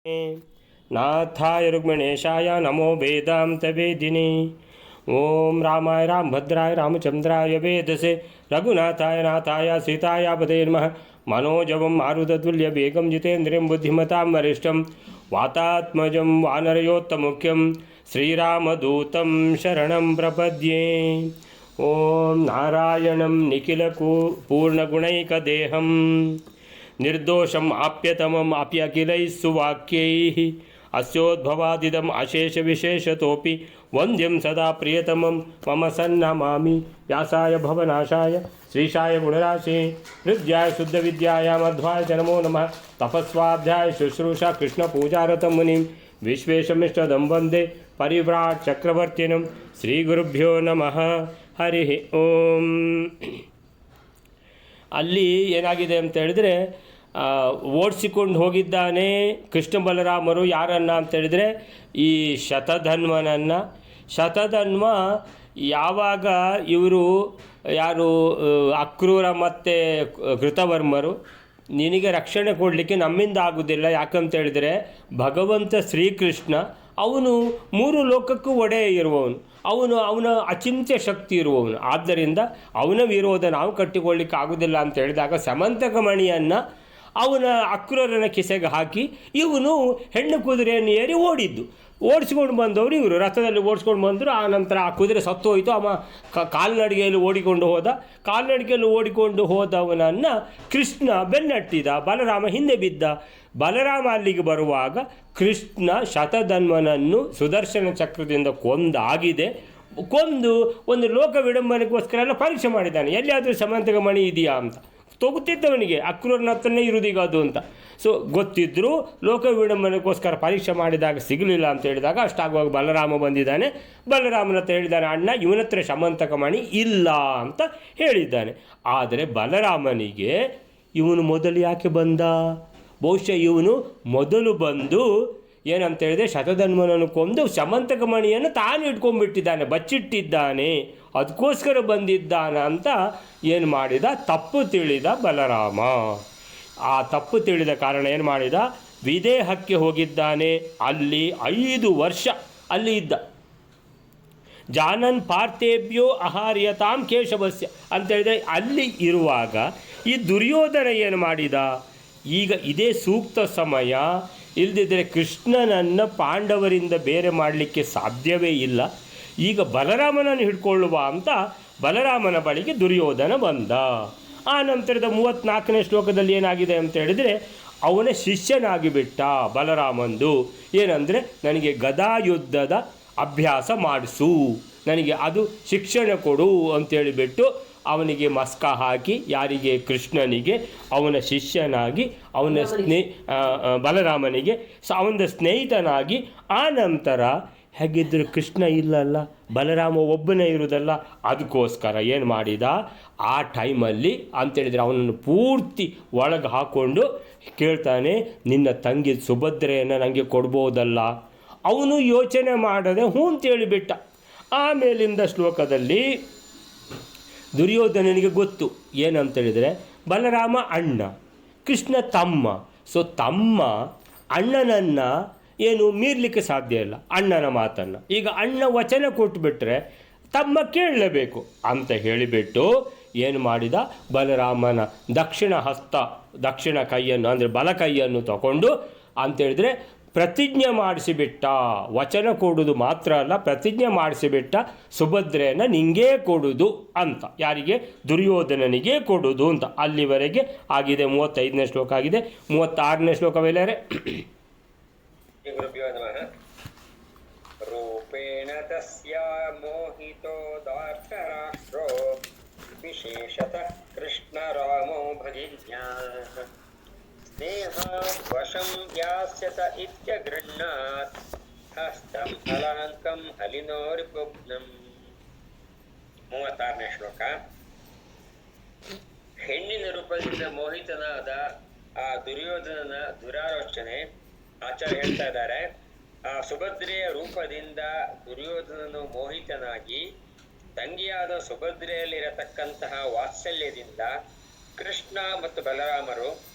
नाथाय रुक्मिणेशाय नमो वेदान्तवेदिने। ओं रामाय रामभद्राय रामचंद्राय वेदसे रघुनाथाय नाथाय सीताय पते नमः। मनोजवं मारुततुल्यवेगं जितेन्द्रियं बुद्धिमतां वरिष्ठं वातात्मजं वानरयोत्तमुख्यं श्रीरामदूतं शरणं प्रपद्ये। ओं नारायणं निखिलपूर्णगुणैकदेहं निर्दोषम् आप्यतमम् आप्यखिलैः सुवाक्यैः अस्योद्भवादिदम् अशेषविशेषतोऽपि वन्द्यं सदा प्रियतमं मम सन्नमामि। व्यासाय भवनाशाय श्रीशाय गुणराशे हृद्याय शुद्धविद्याय मध्वाय च नमो नमः। तपस्वाध्याय शुश्रूषा कृष्णपूजारतं मुनिं विश्वेशमिष्टदं वन्दे परिव्राट् चक्रवर्तिनं। श्रीगुरुभ्यो नमः। हरि ओಂ। ಅಲ್ಲಿ ಏನಾಗಿದೆ ಅಂತ ಹೇಳಿದ್ರೆ ಓಡಿಸಿಕೊಂಡು ಹೋಗಿದ್ದಾನೆ ಕೃಷ್ಣ ಬಲರಾಮರು ಯಾರನ್ನ ಅಂತ ಹೇಳಿದರೆ ಈ ಶತಧನ್ವ ಯಾವಾಗ ಇವರು ಯಾರು ಅಕ್ರೂರ ಮತ್ತು ಕೃತವರ್ಮರು ನಿನಗೆ ರಕ್ಷಣೆ ಕೊಡಲಿಕ್ಕೆ ನಮ್ಮಿಂದ ಆಗೋದಿಲ್ಲ, ಯಾಕಂತ ಹೇಳಿದರೆ ಭಗವಂತ ಶ್ರೀಕೃಷ್ಣ ಅವನು ಮೂರು ಲೋಕಕ್ಕೂ ಒಡೆಯ ಇರುವವನು, ಅವನ ಅಚಿಂತ್ಯ ಶಕ್ತಿ ಇರುವವನು. ಆದ್ದರಿಂದ ಅವನ ವಿರೋಧ ನಾವು ಕಟ್ಟಿಕೊಳ್ಳಿಕ್ಕೆ ಆಗೋದಿಲ್ಲ ಅಂತ ಹೇಳಿದಾಗ ಸಮಂತಕ ಮಣಿಯನ್ನು ಅವನ ಅಕ್ರೂರನ ಕಿಸೆಗೆ ಹಾಕಿ ಇವನು ಹೆಣ್ಣು ಕುದುರೆಯನ್ನು ಏರಿ ಓಡಿಸ್ಕೊಂಡು ಬಂದವರು ಇವರು ರಥದಲ್ಲಿ ಓಡಿಸ್ಕೊಂಡು ಬಂದರು. ಆ ನಂತರ ಆ ಕುದುರೆ ಸತ್ತು ಹೋಯಿತು. ಅವ ಕಾಲ್ನಡಿಗೆಯಲ್ಲಿ ಓಡಿಕೊಂಡು ಹೋದವನನ್ನು ಕೃಷ್ಣ ಬೆನ್ನಟ್ಟಿದ, ಬಲರಾಮ ಹಿಂದೆ ಬಿದ್ದ. ಬಲರಾಮ ಅಲ್ಲಿಗೆ ಬರುವಾಗ ಕೃಷ್ಣ ಶತಧನ್ವನನ್ನು ಸುದರ್ಶನ ಚಕ್ರದಿಂದ ಕೊಂದು ಒಂದು ಲೋಕ ವಿಡಂಬನೆಗೋಸ್ಕರ ಎಲ್ಲ ಪರೀಕ್ಷೆ ಮಾಡಿದ್ದಾನೆ. ಎಲ್ಲಿಯಾದರೂ ಸಮಂತಕ ಮಣಿ ಇದೆಯಾ ಅಂತ ಗೊತ್ತಿದ್ದವನಿಗೆ, ಅಕ್ರೂರನ ಹತ್ರನೇ ಇರುವುದೀಗ ಅದು ಅಂತ. ಸೊ ಗೊತ್ತಿದ್ದರೂ ಲೋಕ ವಿಡಂಬನೆಗೋಸ್ಕರ ಪರೀಕ್ಷೆ ಮಾಡಿದಾಗ ಸಿಗಲಿಲ್ಲ ಅಂತ ಹೇಳಿದಾಗ ಅಷ್ಟಾಗುವಾಗ ಬಲರಾಮ ಬಂದಿದ್ದಾನೆ. ಬಲರಾಮನ ಹತ್ರ ಹೇಳಿದ್ದಾನೆ, ಅಣ್ಣ ಇವನ ಹತ್ರ ಸಮಂತಕ ಮಣಿ ಇಲ್ಲ ಅಂತ ಹೇಳಿದ್ದಾನೆ. ಆದರೆ ಬಲರಾಮನಿಗೆ ಇವನು ಮೊದಲು ಯಾಕೆ ಬಂದ? ಬಹುಶಃ ಇವನು ಮೊದಲು ಬಂದು ಏನಂತ ಹೇಳಿದ್ರೆ ಶತಧನ್ವನನ್ನು ಕೊಂದು ಸಮಂತಕ ಮಣಿಯನ್ನು ತಾನು ಇಟ್ಕೊಂಡ್ಬಿಟ್ಟಿದ್ದಾನೆ, ಬಚ್ಚಿಟ್ಟಿದ್ದಾನೆ, ಅದಕ್ಕೋಸ್ಕರ ಬಂದಿದ್ದಾನ ಅಂತ ಏನು ಮಾಡಿದ, ತಪ್ಪು ತಿಳಿದ ಬಲರಾಮ. ಆ ತಪ್ಪು ತಿಳಿದ ಕಾರಣ ಏನು ಮಾಡಿದ, ವಿದೇಹಕ್ಕೆ ಹೋಗಿದ್ದಾನೆ. ಅಲ್ಲಿ 5 ವರ್ಷ ಅಲ್ಲಿ ಇದ್ದ. ಜಾನನ್ ಪಾರ್ಥೇಭ್ಯೋ ಅಹಾರ್ಯತಾಂ ಕೇಶವಸ್ಯ ಅಂತೇಳಿದರೆ ಅಲ್ಲಿ ಇರುವಾಗ ಈ ದುರ್ಯೋಧನ ಏನು ಮಾಡಿದ, ಈಗ ಇದೇ ಸೂಕ್ತ ಸಮಯ, ಇಲ್ಲದಿದ್ದರೆ ಕೃಷ್ಣನನ್ನು ಪಾಂಡವರಿಂದ ಬೇರೆ ಮಾಡಲಿಕ್ಕೆ ಸಾಧ್ಯವೇ ಇಲ್ಲ, ಈಗ ಬಲರಾಮನನ್ನು ಹಿಡ್ಕೊಳ್ಳುವ ಅಂತ ಬಲರಾಮನ ಬಳಿಗೆ ದುರ್ಯೋಧನ ಬಂದ. ಆ ನಂತರದ 34ನೇ ಶ್ಲೋಕದಲ್ಲಿ ಏನಾಗಿದೆ ಅಂತ ಹೇಳಿದರೆ ಅವನ ಶಿಷ್ಯನಾಗಿ ಬಿಟ್ಟ ಬಲರಾಮಂದು. ಏನಂದರೆ ನನಗೆ ಗದಾಯುದ್ಧದ ಅಭ್ಯಾಸ ಮಾಡಿಸು, ನನಗೆ ಅದು ಶಿಕ್ಷಣ ಕೊಡು ಅಂತೇಳಿಬಿಟ್ಟು ಅವನಿಗೆ ಮಸ್ಕ ಹಾಕಿ, ಯಾರಿಗೆ, ಕೃಷ್ಣನಿಗೆ ಅವನ ಶಿಷ್ಯನಾಗಿ, ಅವನ ಬಲರಾಮನಿಗೆ ಅವನ ಸ್ನೇಹಿತನಾಗಿ. ಆ ನಂತರ ಹೇಗಿದ್ದರೂ ಕೃಷ್ಣ ಇಲ್ಲಲ್ಲ, ಬಲರಾಮ ಒಬ್ಬನೇ ಇರುವುದಲ್ಲ, ಅದಕ್ಕೋಸ್ಕರ ಏನು ಮಾಡಿದ, ಆ ಟೈಮಲ್ಲಿ ಅಂತೇಳಿದರೆ ಅವನನ್ನು ಪೂರ್ತಿ ಒಳಗೆ ಹಾಕ್ಕೊಂಡು ಕೇಳ್ತಾನೆ, ನಿನ್ನ ತಂಗಿ ಸುಭದ್ರೆಯನ್ನು ನನಗೆ ಕೊಡ್ಬೋದಲ್ಲ. ಅವನು ಯೋಚನೆ ಮಾಡದೆ ಹ್ಞೂ ಅಂತೇಳಿಬಿಟ್ಟ. ಆಮೇಲಿಂದ ಶ್ಲೋಕದಲ್ಲಿ ದುರ್ಯೋಧನನಿಗೆ ಗೊತ್ತು ಏನಂತೇಳಿದರೆ ಬಲರಾಮ ಅಣ್ಣ, ಕೃಷ್ಣ ತಮ್ಮ. ಸೊ ತಮ್ಮ ಅಣ್ಣನನ್ನು ಏನು ಮೀರಲಿಕ್ಕೆ ಸಾಧ್ಯ ಇಲ್ಲ, ಅಣ್ಣನ ಮಾತನ್ನು. ಈಗ ಅಣ್ಣ ವಚನ ಕೊಟ್ಟುಬಿಟ್ರೆ ತಮ್ಮ ಕೇಳಲೇಬೇಕು ಅಂತ ಹೇಳಿಬಿಟ್ಟು ಏನು ಮಾಡಿದ, ಬಲರಾಮನ ದಕ್ಷಿಣ ಕೈಯನ್ನು ಅಂದರೆ ಬಲ ಕೈಯನ್ನು ತಗೊಂಡು ಅಂತೇಳಿದರೆ ಪ್ರತಿಜ್ಞೆ ಮಾಡಿಸಿಬಿಟ್ಟ. ವಚನ ಕೊಡುವುದು ಮಾತ್ರ ಅಲ್ಲ, ಪ್ರತಿಜ್ಞೆ ಮಾಡಿಸಿಬಿಟ್ಟ, ಸುಭದ್ರೆಯನ್ನು ನಿಂಗೇ ಕೊಡುವುದು ಅಂತ. ಯಾರಿಗೆ? ದುರ್ಯೋಧನನಿಗೆ ಕೊಡುವುದು ಅಂತ. ಅಲ್ಲಿವರೆಗೆ ಆಗಿದೆ. 35ನೇ ಶ್ಲೋಕ ಆಗಿದೆ. 36ನೇ ಶ್ಲೋಕವೆಲ್ಲರೆ ರೂಪೇಣ ತಸ್ಯ ಮೋಹಿತೋ ದಾರ್ಢರಾಷ್ಟ್ರೋ ವಿಶೇಷತಃ ಕೃಷ್ಣ ರಾಮೋ ಭಗಿನ್ಯಾಃ ಸ್ನೇಹವಶಂ ಯಾಸ್ಯತ ಇತ್ಯಗೃಹ್ಣಾತ್ ಹಸ್ತಂ ಅಲಹಂಕಂ ಹಲಿನೋರಿಪುಬ್ನಂ. 36ನೇ ಶ್ಲೋಕ. ಹೆಣ್ಣಿನ ರೂಪದಿಂದ ಮೋಹಿತನಾದ ಆ ದುರ್ಯೋಧನನ ದುರಾಲೋಚನೆ ಆಚಾರ್ಯ ಹೇಳ್ತಾ ಇದ್ದಾರೆ. ಆ ಸುಭದ್ರೆಯ ರೂಪದಿಂದ ದುರ್ಯೋಧನನು ಮೋಹಿತನಾಗಿ ತಂಗಿಯಾದ ಸುಭದ್ರೆಯಲ್ಲಿರತಕ್ಕಂತಹ ವಾತ್ಸಲ್ಯದಿಂದ ಕೃಷ್ಣ ಮತ್ತು ಬಲರಾಮರು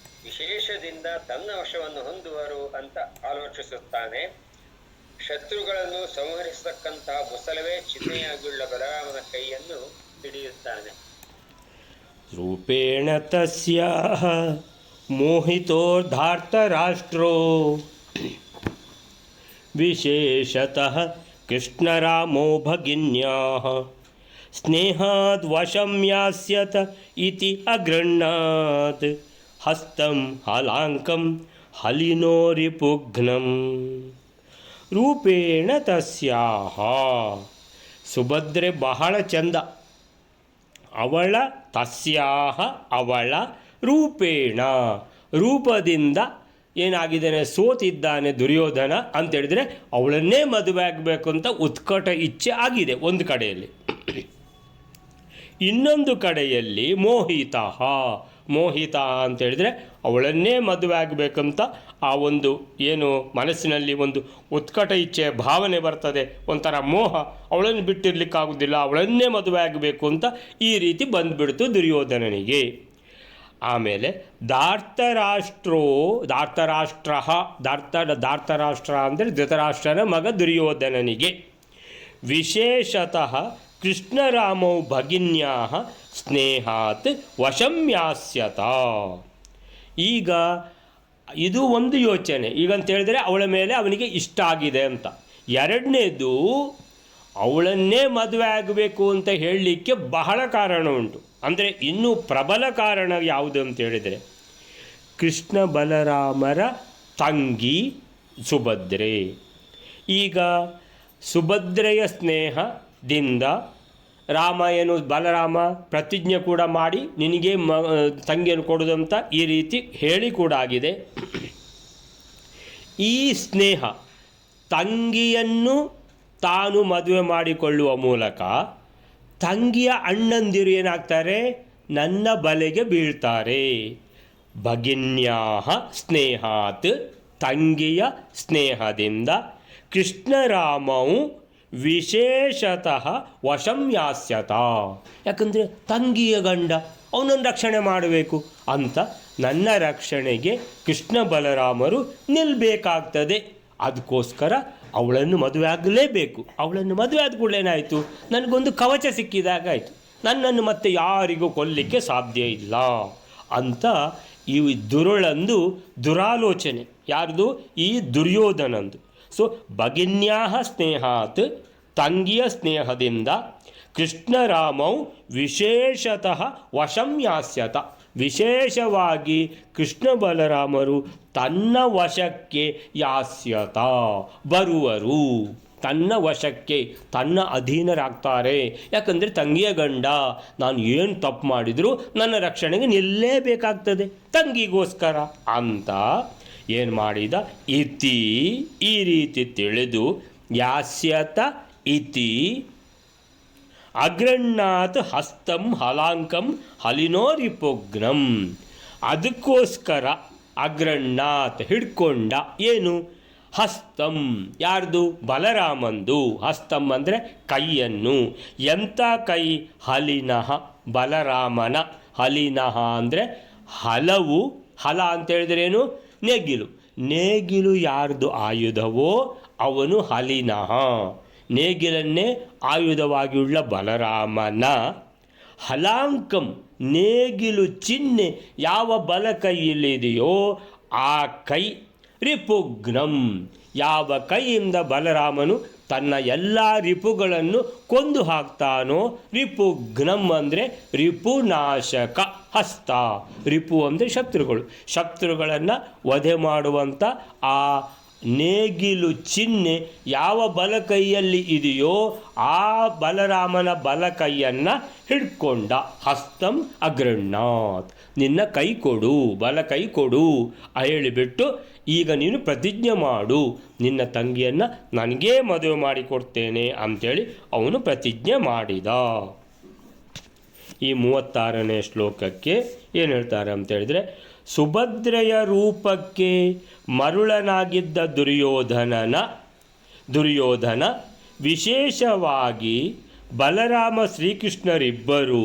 ವಿಶೇಷದಿಂದ ತನ್ನ ವಶವನ್ನು ಹೊಂದುವರು ಅಂತ ಆಲೋಚಿಸುತ್ತಾನೆ. ಶತ್ರುಗಳನ್ನು ಸಂಹರಿಸತಕ್ಕಂತಹ ಮುಸಲವೇ ಚಿಹ್ನೆಯಾಗಿയുള്ള ಬಲರಾಮನ ಕೈಯನ್ನು ಹಿಡಿಯುತ್ತಾನೆ. ರೂಪೇಣ ತಸ್ಯಾಹ ಮೋಹಿತೋರ್ಧಾರ್ತರಾಷ್ಟ್ರೋ ವಿಶೇಷತಃ ಕೃಷ್ಣರಾಮೋ ಭಗಿನ್ಯಾಃ ಸ್ನೇಹಾದ್ ವಶಂ ಯಾಸ್ಯತ ಇತಿ ಅಗೃಹ್ಣಾತ್ ಹಸ್ತಂ ಹಲಾಂಕಂ ಹಲಿನೋರಿಪುಘ್ನಂ. ರೂಪೇಣ ತಸ್ಯಾಹ, ಸುಭದ್ರೆ ಬಹಳ ಚಂದ. ಅವಳ ತಸ್ಯಾಹ ಅವಳ ರೂಪೇಣ ರೂಪದಿಂದ ಏನಾಗಿದ್ದಾನೆ, ಸೋತಿದ್ದಾನೆ ದುರ್ಯೋಧನ ಅಂತೇಳಿದರೆ ಅವಳನ್ನೇ ಮದುವೆ ಆಗಬೇಕು ಅಂತ ಉತ್ಕಟ ಇಚ್ಛೆ ಆಗಿದೆ ಒಂದು ಕಡೆಯಲ್ಲಿ. ಇನ್ನೊಂದು ಕಡೆಯಲ್ಲಿ ಮೋಹಿತ ಅಂತೇಳಿದರೆ ಅವಳನ್ನೇ ಮದುವೆ ಆಗಬೇಕಂತ ಆ ಒಂದು ಏನು ಮನಸ್ಸಿನಲ್ಲಿ ಒಂದು ಉತ್ಕಟ ಇಚ್ಛೆ ಭಾವನೆ ಬರ್ತದೆ, ಒಂಥರ ಮೋಹ, ಅವಳನ್ನು ಬಿಟ್ಟಿರಲಿಕ್ಕಾಗೋದಿಲ್ಲ, ಅವಳನ್ನೇ ಮದುವೆ ಆಗಬೇಕು ಅಂತ ಈ ರೀತಿ ಬಂದುಬಿಡ್ತು ದುರ್ಯೋಧನನಿಗೆ. ಆಮೇಲೆ ಧಾರ್ತರಾಷ್ಟ್ರ ಅಂದರೆ ಧೃತರಾಷ್ಟ್ರನ ಮಗ ದುರ್ಯೋಧನನಿಗೆ ವಿಶೇಷತಃ ಕೃಷ್ಣರಾಮೌ ಭಗಿನ್ಯಾ ಸ್ನೇಹಾತ್ ವಶಂ ಯಾಸ್ಯತ. ಈಗ ಇದು ಒಂದು ಯೋಚನೆ. ಈಗಂತ ಹೇಳಿದರೆ ಅವಳ ಮೇಲೆ ಅವನಿಗೆ ಇಷ್ಟ ಆಗಿದೆ ಅಂತ. ಎರಡನೇದು, ಅವಳನ್ನೇ ಮದುವೆ ಆಗಬೇಕು ಅಂತ ಹೇಳಲಿಕ್ಕೆ ಬಹಳ ಕಾರಣ ಉಂಟು. ಅಂದರೆ ಇನ್ನೂ ಪ್ರಬಲ ಕಾರಣ ಯಾವುದು ಅಂತ ಹೇಳಿದರೆ, ಕೃಷ್ಣ ಬಲರಾಮರ ತಂಗಿ ಸುಭದ್ರೆ. ಈಗ ಸುಭದ್ರೆಯ ಸ್ನೇಹದಿಂದ ಬಲರಾಮ ಪ್ರತಿಜ್ಞೆ ಕೂಡ ಮಾಡಿ ನಿನಗೆ ತಂಗಿಯನ್ನು ಕೊಡುವುದಂತ ಈ ರೀತಿ ಹೇಳಿ ಕೂಡ ಆಗಿದೆ. ಈ ಸ್ನೇಹ ತಂಗಿಯನ್ನು ತಾನು ಮದುವೆ ಮಾಡಿಕೊಳ್ಳುವ ಮೂಲಕ ತಂಗಿಯ ಅಣ್ಣಂದಿರು ಏನಾಗ್ತಾರೆ, ನನ್ನ ಬಲೆಗೆ ಬೀಳ್ತಾರೆ. ಭಗಿನ್ಯಾಹ ಸ್ನೇಹಾತ್, ತಂಗಿಯ ಸ್ನೇಹದಿಂದ ಕೃಷ್ಣರಾಮವು ವಿಶೇಷತಃ ವಶಂ ಯಾಸ್ಯತ. ಯಾಕಂದರೆ ತಂಗಿಯ ಗಂಡ, ಅವನನ್ನು ರಕ್ಷಣೆ ಮಾಡಬೇಕು ಅಂತ ನನ್ನ ರಕ್ಷಣೆಗೆ ಕೃಷ್ಣ ಬಲರಾಮರು ನಿಲ್ಲಬೇಕಾಗ್ತದೆ. ಅದಕ್ಕೋಸ್ಕರ ಅವಳನ್ನು ಮದುವೆ ಆಗಲೇಬೇಕು. ಅವಳನ್ನು ಮದುವೆ ಆದ ಕೂಡಲೇ ಏನಾಯಿತು, ನನಗೊಂದು ಕವಚ ಸಿಕ್ಕಿದಾಗಾಯಿತು, ನನ್ನನ್ನು ಮತ್ತೆ ಯಾರಿಗೂ ಕೊಲ್ಲಲಿಕ್ಕೆ ಸಾಧ್ಯ ಇಲ್ಲ ಅಂತ ಈ ದುರುಳಂದು ದುರಾಲೋಚನೆ. ಯಾರ್ದು? ಈ ದುರ್ಯೋಧನಂದು. ಸೊ ಭಗಿನ್ಯಾಹ ಸ್ನೇಹಾತ್, ತಂಗಿಯ ಸ್ನೇಹದಿಂದ ಕೃಷ್ಣರಾಮೌ ವಿಶೇಷತಃ ವಶಂ ಯಾಸ್ಯತ. ವಿಶೇಷವಾಗಿ ಕೃಷ್ಣ ಬಲರಾಮರು ತನ್ನ ವಶಕ್ಕೆ ಯಾಸ್ಯತ ಬರುವರು, ತನ್ನ ವಶಕ್ಕೆ, ತನ್ನ ಅಧೀನರಾಗ್ತಾರೆ. ಯಾಕಂದರೆ ತಂಗಿಯ ಗಂಡ, ನಾನು ಏನು ತಪ್ಪು ಮಾಡಿದರೂ ನನ್ನ ರಕ್ಷಣೆಗೆ ನಿಲ್ಲೇಬೇಕಾಗ್ತದೆ ತಂಗಿಗೋಸ್ಕರ ಅಂತ ಏನು ಮಾಡಿದ, ಇತಿ ಈ ರೀತಿ ತಿಳಿದು, ಯಾಸ್ಯತ ಇತಿ ಅಗ್ರಣ್ಣಾತ್ ಹಸ್ತಂ ಹಲಾಂಕಂ ಹಲಿನೋರಿಪುಘ್ನಂ. ಅದಕ್ಕೋಸ್ಕರ ಅಗ್ರಣ್ಣಾತ್ ಹಿಡ್ಕೊಂಡ, ಏನು, ಹಸ್ತಂ, ಯಾರ್ದು? ಬಲರಾಮಂದು. ಹಸ್ತಂ ಅಂದರೆ ಕೈಯನ್ನು. ಎಂಥ ಕೈ? ಹಲಿನಃ, ಬಲರಾಮನ. ಹಲಿನಃ ಅಂದರೆ ಹಲವು. ಹಲ ಅಂತೇಳಿದ್ರೇನು? ನೇಗಿಲು. ನೇಗಿಲು ಯಾರ್ದು ಆಯುಧವೋ ಅವನು ಹಲಿನಃ. ನೇಗಿಲನ್ನೇ ಆಯುಧವಾಗಿಯುಳ್ಳ ಬಲರಾಮನ. ಹಲಾಂಕಂ, ನೇಗಿಲು ಚಿಹ್ನೆ ಯಾವ ಬಲ ಕೈಯಲ್ಲಿದೆಯೋ ಆ ಕೈ. ರಿಪುಘ್ನಂ, ಯಾವ ಕೈಯಿಂದ ಬಲರಾಮನು ತನ್ನ ಎಲ್ಲ ರಿಪುಗಳನ್ನು ಕೊಂದು ಹಾಕ್ತಾನೋ. ರಿಪುಘ್ನಂ ಅಂದರೆ ರಿಪುನಾಶಕ ಹಸ್ತ. ರಿಪು ಅಂದರೆ ಶತ್ರುಗಳು. ಶತ್ರುಗಳನ್ನು ವಧೆ ಮಾಡುವಂಥ ಆ ನೇಗಿಲು ಚಿಹ್ನೆ ಯಾವ ಬಲ ಕೈಯಲ್ಲಿ ಇದೆಯೋ ಆ ಬಲರಾಮನ ಬಲ ಕೈಯನ್ನು ಹಿಡ್ಕೊಂಡ. ಹಸ್ತಂ ಅಗ್ರಣ್ಣಾತ್, ನಿನ್ನ ಕೈ ಕೊಡು, ಬಲ ಕೈ ಕೊಡು ಹೇಳಿಬಿಟ್ಟು, ಈಗ ನೀನು ಪ್ರತಿಜ್ಞೆ ಮಾಡು, ನಿನ್ನ ತಂಗಿಯನ್ನು ನನಗೇ ಮದುವೆ ಮಾಡಿಕೊಡ್ತೇನೆ ಅಂಥೇಳಿ ಅವನು ಪ್ರತಿಜ್ಞೆ ಮಾಡಿದ. ಈ 36ನೇ ಶ್ಲೋಕಕ್ಕೆ ಏನು ಹೇಳ್ತಾರೆ ಅಂತೇಳಿದರೆ, ಸುಭದ್ರೆಯ ರೂಪಕ್ಕೆ ಮರುಳನಾಗಿದ್ದ ದುರ್ಯೋಧನ ವಿಶೇಷವಾಗಿ ಬಲರಾಮ ಶ್ರೀಕೃಷ್ಣರಿಬ್ಬರೂ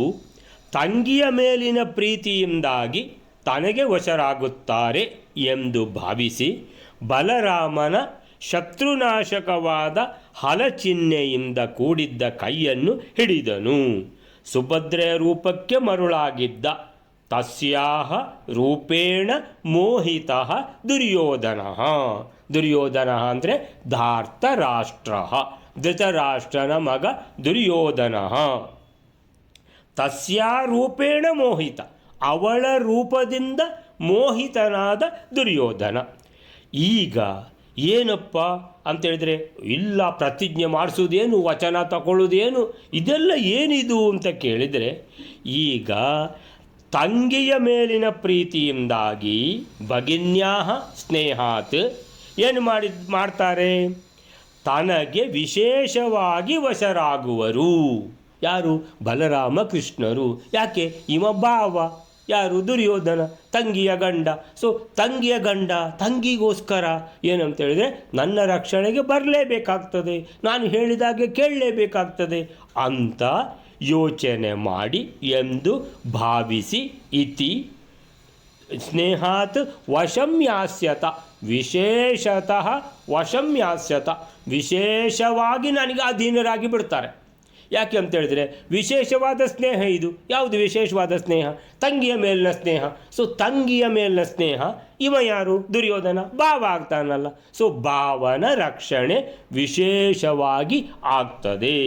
ತಂಗಿಯ ಮೇಲಿನ ಪ್ರೀತಿಯಿಂದಾಗಿ ತನಗೆ ವಶರಾಗುತ್ತಾರೆ ಎಂದು ಭಾವಿಸಿ ಬಲರಾಮನ ಶತ್ರುನಾಶಕವಾದ ಹಲಚಿಹ್ನೆಯಿಂದ ಕೂಡಿದ್ದ ಕೈಯನ್ನು ಹಿಡಿದನು. ಸುಭದ್ರೆಯ ರೂಪಕ್ಕೆ ಮರುಳಾಗಿದ್ದ ತಸ್ಯಾಹ ರೂಪೇಣ ಮೋಹಿತಃ ದುರ್ಯೋಧನಃ. ದುರ್ಯೋಧನಃ ಅಂದರೆ ಧಾರ್ತರಾಷ್ಟ್ರಃ, ಧೃತರಾಷ್ಟ್ರನ ಮಗ ದುರ್ಯೋಧನಃ. ತಸ್ಯಾ ರೂಪೇಣ ಮೋಹಿತ, ಅವಳ ರೂಪದಿಂದ ಮೋಹಿತನಾದ ದುರ್ಯೋಧನ. ಈಗ ಏನಪ್ಪ ಅಂತೇಳಿದರೆ, ಇಲ್ಲ ಪ್ರತಿಜ್ಞೆ ಮಾಡಿಸೋದೇನು, ವಚನ ತಗೊಳ್ಳೋದೇನು, ಇದೆಲ್ಲ ಏನಿದು ಅಂತ ಕೇಳಿದರೆ, ಈಗ ತಂಗಿಯ ಮೇಲಿನ ಪ್ರೀತಿಯಿಂದಾಗಿ ಭಗಿನ್ಯಾಹ ಸ್ನೇಹಾತ್ ಏನು ಮಾಡ್ತಾರೆ, ತನಗೆ ವಿಶೇಷವಾಗಿ ವಶರಾಗುವರು. ಯಾರು? ಬಲರಾಮ ಕೃಷ್ಣರು. ಯಾಕೆ? ಇವ ಭಾವ ಯಾರು? ದುರ್ಯೋಧನ, ತಂಗಿಯ ಗಂಡ. ಸೊ ತಂಗಿಯ ಗಂಡ ತಂಗಿಗೋಸ್ಕರ ಏನಂತೇಳಿದರೆ ನನ್ನ ರಕ್ಷಣೆಗೆ ಬರಲೇಬೇಕಾಗ್ತದೆ, ನಾನು ಹೇಳಿದಾಗೆ ಕೇಳಲೇಬೇಕಾಗ್ತದೆ ಅಂತ ಯೋಚನೆ ಮಾಡಿ ಎಂದು ಭಾವಿಸಿ ಇತಿ ಸ್ನೇಹಾತ್ ವಶಂ ಯಾಸ್ಯತ, ವಿಶೇಷತಃ ವಶಂ ಯಾಸ್ಯತ, ವಿಶೇಷವಾಗಿ ನನಗೆ ಅಧೀನರಾಗಿ ಬಿಡ್ತಾರೆ. ಯಾಕೆ ಅಂತ ಹೇಳಿದರೆ ವಿಶೇಷವಾದ ಸ್ನೇಹ ಇದು. ಯಾವುದು ವಿಶೇಷವಾದ ಸ್ನೇಹ? ತಂಗಿಯ ಮೇಲಿನ ಸ್ನೇಹ. ಸೊ ತಂಗಿಯ ಮೇಲಿನ ಸ್ನೇಹ, ಇವ ಯಾರು? ದುರ್ಯೋಧನ, ಭಾವ ಆಗ್ತಾನಲ್ಲ. ಸೊ ಭಾವನ ರಕ್ಷಣೆ ವಿಶೇಷವಾಗಿ ಆಗ್ತದೆ.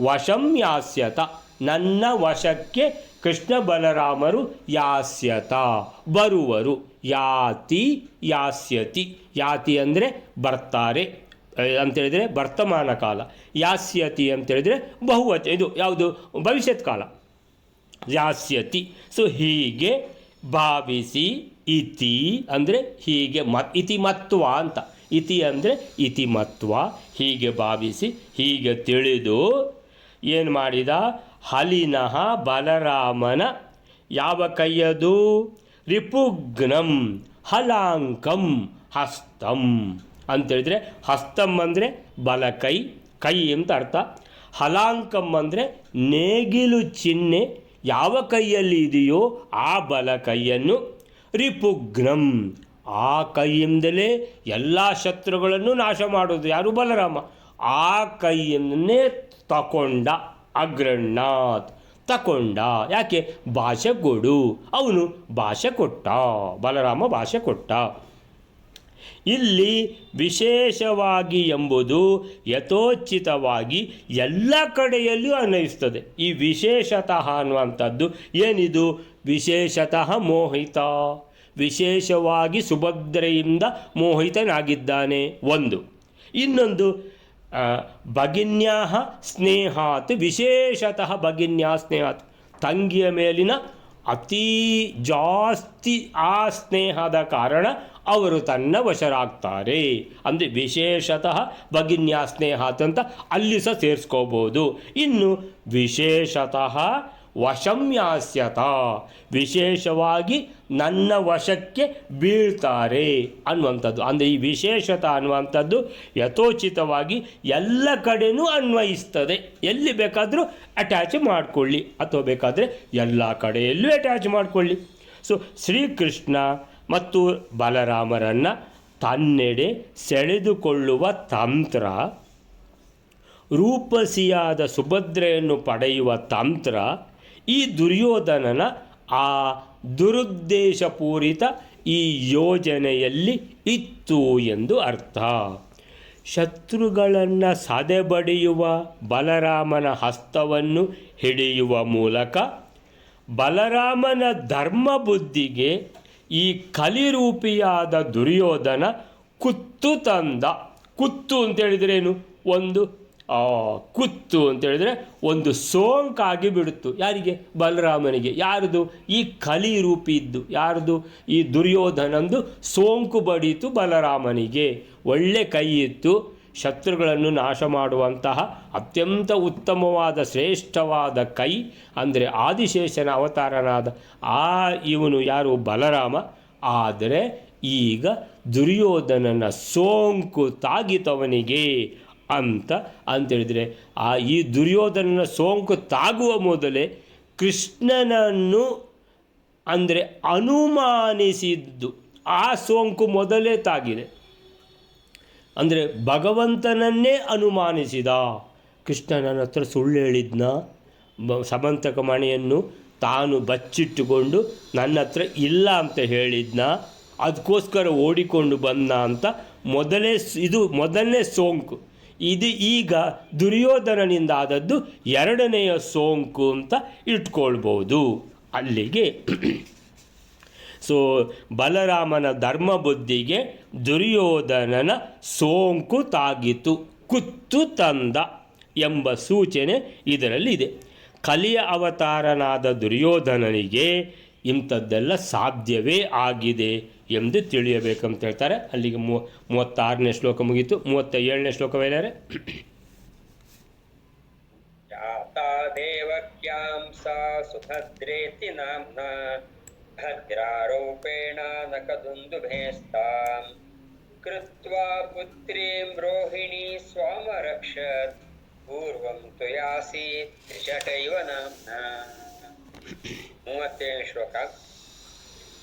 ವಶಂ ಯಾಸ್ಯತ, ನನ್ನ ವಶಕ್ಕೆ ಕೃಷ್ಣ ಬಲರಾಮರು ಯಾಸ್ಯತ ಬರುವರು. ಯಾತಿ ಯಾಸ್ಯತಿ, ಯಾತಿ ಅಂದರೆ ಬರ್ತಾರೆ ಅಂತೇಳಿದರೆ ವರ್ತಮಾನ ಕಾಲ, ಯಾಸ್ಯತಿ ಅಂತೇಳಿದರೆ ಬಹುವಚನ, ಇದು ಯಾವುದು? ಭವಿಷ್ಯತ್ ಕಾಲ. ಯಾಸ್ಯತಿ. ಸೊ ಹೀಗೆ ಭಾವಿಸಿ, ಇತಿ ಅಂದರೆ ಹೀಗೆ, ಇತಿ ಮತ್ವ ಅಂತ. ಇತಿ ಅಂದರೆ ಇತಿ ಮತ್ವ, ಹೀಗೆ ಭಾವಿಸಿ ಹೀಗೆ ತಿಳಿದು ಏನು ಮಾಡಿದ? ಹಲಿನಃ ಬಲರಾಮನ ಯಾವ ಕೈಯದು? ರಿಪುಗ್ನಂ ಹಲಾಂಕಂ ಹಸ್ತಂ ಅಂತೇಳಿದರೆ, ಹಸ್ತಂ ಅಂದರೆ ಬಲಕೈ, ಕೈ ಅಂತ ಅರ್ಥ. ಹಲಾಂಕಂ ಅಂದರೆ ನೇಗಿಲು ಚಿಹ್ನೆ ಯಾವ ಕೈಯಲ್ಲಿ ಇದೆಯೋ ಆ ಬಲ ಕೈಯನ್ನು, ರಿಪುಗ್ನಂ ಆ ಕೈಯಿಂದಲೇ ಎಲ್ಲ ಶತ್ರುಗಳನ್ನು ನಾಶ ಮಾಡೋದು ಯಾರು? ಬಲರಾಮ. ಆ ಕೈಯನ್ನೇ ತಕೊಂಡ, ಅಗ್ರಣ್ಣಾತ್ ತಕೊಂಡ. ಯಾಕೆ? ಭಾಷೆ ಕೊಡು, ಅವನು ಭಾಷೆ ಕೊಟ್ಟ, ಬಲರಾಮ ಭಾಷೆ ಕೊಟ್ಟ. ಇಲ್ಲಿ ವಿಶೇಷವಾಗಿ ಎಂಬುದು ಯಥೋಚಿತವಾಗಿ ಎಲ್ಲ ಕಡೆಯಲ್ಲಿಯೂ ಅನ್ವಯಿಸ್ತದೆ. ಈ ವಿಶೇಷತಃ ಅನ್ನುವಂಥದ್ದು ಏನಿದು? ವಿಶೇಷತಃ ಮೋಹಿತ, ವಿಶೇಷವಾಗಿ ಸುಭದ್ರೆಯಿಂದ ಮೋಹಿತನಾಗಿದ್ದಾನೆ ಒಂದು. ಇನ್ನೊಂದು ಭಗಿನ್ಯಾಹ ಸ್ನೇಹಾತ್, ವಿಶೇಷತಃ ಭಗಿನ್ಯಾ ಸ್ನೇಹಾತ್, ತಂಗಿಯ ಮೇಲಿನ ಅತೀ ಜಾಸ್ತಿ ಆ ಸ್ನೇಹದ ಕಾರಣ ಅವರು ತನ್ನ ವಶರಾಗ್ತಾರೆ. ಅಂದರೆ ವಿಶೇಷತಃ ಭಗಿನ್ಯಾ ಸ್ನೇಹಾತ್ ಅಂತ ಅಲ್ಲಿ ಸಹ ಸೇರಿಸ್ಕೋಬೋದು. ಇನ್ನು ವಿಶೇಷತಃ ವಶಂ ಯಾಸ್ಯತ, ವಿಶೇಷವಾಗಿ ನನ್ನ ವಶಕ್ಕೆ ಬೀಳ್ತಾರೆ ಅನ್ನುವಂಥದ್ದು. ಅಂದರೆ ಈ ವಿಶೇಷತ ಅನ್ನುವಂಥದ್ದು ಯಥೋಚಿತವಾಗಿ ಎಲ್ಲ ಕಡೆಯೂ ಅನ್ವಯಿಸ್ತದೆ. ಎಲ್ಲಿ ಬೇಕಾದರೂ ಅಟ್ಯಾಚ್ ಮಾಡಿಕೊಳ್ಳಿ, ಅಥವಾ ಬೇಕಾದರೆ ಎಲ್ಲ ಕಡೆಯಲ್ಲೂ ಅಟ್ಯಾಚ್ ಮಾಡಿಕೊಳ್ಳಿ. ಸೊ ಶ್ರೀಕೃಷ್ಣ ಮತ್ತು ಬಲರಾಮರನ್ನು ತನ್ನೆಡೆ ಸೆಳೆದುಕೊಳ್ಳುವ ತಂತ್ರ, ರೂಪಸಿಯಾದ ಸುಭದ್ರೆಯನ್ನು ಪಡೆಯುವ ತಂತ್ರ ಈ ದುರ್ಯೋಧನನ ಆ ದುರುದ್ದೇಶಪೂರಿತ ಈ ಯೋಜನೆಯಲ್ಲಿ ಇತ್ತು ಎಂದು ಅರ್ಥ. ಶತ್ರುಗಳನ್ನು ಸದೆಬಡಿಯುವ ಬಲರಾಮನ ಹಸ್ತವನ್ನು ಹಿಡಿಯುವ ಮೂಲಕ ಬಲರಾಮನ ಧರ್ಮ ಬುದ್ಧಿಗೆ ಈ ಕಲಿರೂಪಿಯಾದ ದುರ್ಯೋಧನ ಕುತ್ತು ತಂದ. ಕುತ್ತು ಅಂತೇಳಿದ್ರೇನು? ಒಂದು ಕುತ್ತು ಅಂತೇಳಿದರೆ ಒಂದು ಸೋಂಕಾಗಿ ಬಿಡುತ್ತು. ಯಾರಿಗೆ? ಬಲರಾಮನಿಗೆ. ಯಾರ್ದು? ಈ ಕಲಿರೂಪಿ ಇದ್ದು ಯಾರ್ದು? ಈ ದುರ್ಯೋಧನಂದು ಸೋಂಕು ಬಡೀತು ಬಲರಾಮನಿಗೆ. ಒಳ್ಳೆ ಕೈ ಇತ್ತು, ಶತ್ರುಗಳನ್ನು ನಾಶ ಮಾಡುವಂತಹ ಅತ್ಯಂತ ಉತ್ತಮವಾದ ಶ್ರೇಷ್ಠವಾದ ಕೈ. ಅಂದರೆ ಆದಿಶೇಷನ ಅವತಾರನಾದ ಇವನು ಯಾರು? ಬಲರಾಮ. ಆದರೆ ಈಗ ದುರ್ಯೋಧನನ ಸೋಂಕು ತಾಗಿತವನಿಗೆ ಅಂತೇಳಿದರೆ ಈ ದುರ್ಯೋಧನನ ಸೋಂಕು ತಾಗುವ ಮೊದಲೇ ಕೃಷ್ಣನನ್ನು ಅಂದರೆ ಅನುಮಾನಿಸಿದ್ದು, ಆ ಸೋಂಕು ಮೊದಲೇ ತಾಗಿದೆ. ಅಂದರೆ ಭಗವಂತನನ್ನೇ ಅನುಮಾನಿಸಿದ. ಕೃಷ್ಣ ನನ್ನ ಹತ್ರ ಸುಳ್ಳು ಹೇಳಿದ್ನ, ಸಮಂತಕ ಮಣಿಯನ್ನು ತಾನು ಬಚ್ಚಿಟ್ಟುಕೊಂಡು ನನ್ನ ಹತ್ರ ಇಲ್ಲ ಅಂತ ಹೇಳಿದ್ನ, ಅದಕ್ಕೋಸ್ಕರ ಓಡಿಕೊಂಡು ಬಂದ ಅಂತ ಇದು ಮೊದಲನೇ ಸೋಂಕು. ಇದು ಈಗ ದುರ್ಯೋಧನನಿಂದ ಆದದ್ದು ಎರಡನೆಯ ಸೋಂಕು ಅಂತ ಇಟ್ಕೊಳ್ಬೋದು. ಅಲ್ಲಿಗೆ ಸೊ ಬಲರಾಮನ ಧರ್ಮ ಬುದ್ಧಿಗೆ ದುರ್ಯೋಧನನ ಸೋಂಕು ತಾಗಿತು, ಕುತ್ತು ತಂದ ಎಂಬ ಸೂಚನೆ ಇದರಲ್ಲಿದೆ. ಕಲಿಯ ಅವತಾರನಾದ ದುರ್ಯೋಧನನಿಗೆ ಇಂಥದ್ದೆಲ್ಲ ಸಾಧ್ಯವೇ ಆಗಿದೆ ಎಂದು ತಿಳಿಯಬೇಕಂತ ಹೇಳ್ತಾರೆ. ಅಲ್ಲಿಗೆ 36ನೇ ಶ್ಲೋಕ ಮುಗೀತು. 37ನೇ ಶ್ಲೋಕವೇನಾರೆ ದೇವಕ್ಯಾಂ ಸಾ ಸುಭದ್ರೇತಿ ನಾಮ್ನಾ ಭದ್ರಾರೂಪೇಣ ನಕದುಂದುಭೇಸ್ತಾಂ ಕೃತ್ವಾ ಪುತ್ರೀಂ ರೋಹಿಣೀ ಸ್ವಾಮರಕ್ಷತ್ ಪೂರ್ವಂ ತು ಯಾಸೀತ್ ತ್ರಿಜಟೈವ ನಾಮ್ನಾ. 37ನೇ ಶ್ಲೋಕ.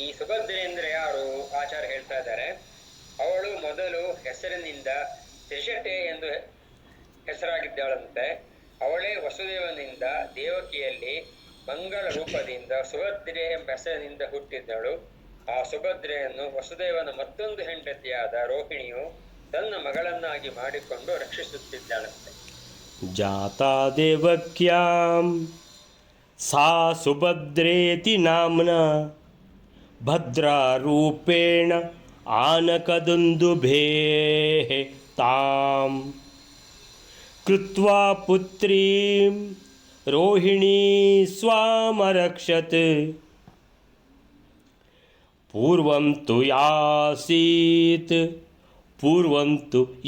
ಈ ಸುಭದ್ರೆ ಅಂದ್ರೆ ಯಾರು? ಆಚಾರ್ಯ ಹೇಳ್ತಾ ಇದ್ದಾರೆ, ಅವಳು ಮೊದಲು ಹೆಸರಿನಿಂದ ತ್ರಿಜಟೆ ಎಂದು ಹೆಸರಾಗಿದ್ದಾಳಂತೆ. ಅವಳೇ ವಸುದೇವನಿಂದ ದೇವಕಿಯಲ್ಲಿ ಮಂಗಳ ರೂಪದಿಂದ ಸುಭದ್ರೆ ಎಂಬ ಹೆಸರಿನಿಂದ ಹುಟ್ಟಿದ್ದಳು. ಆ ಸುಭದ್ರೆಯನ್ನು ವಸುದೇವನ ಮತ್ತೊಂದು ಹೆಂಡತಿಯಾದ ರೋಹಿಣಿಯು ತನ್ನ ಮಗಳನ್ನಾಗಿ ಮಾಡಿಕೊಂಡು ರಕ್ಷಿಸುತ್ತಿದ್ದಾಳಂತೆ. ಜಾತಾ ದೇವಕ್ಯಾಂ ಸಾ ಸುಭದ್ರೇತಿ ನಾಮ್ನಾ ಭದ್ರಾರೂಪೇಣ ಆನಕದುಂದುಭೇಃ ತಾಂ ಕೃತ್ವಾ ಪುತ್ರೀಂ ರೋಹಿಣೀ ಸ್ವಾಮರಕ್ಷತ್ ಪೂರ್ವಂ ತು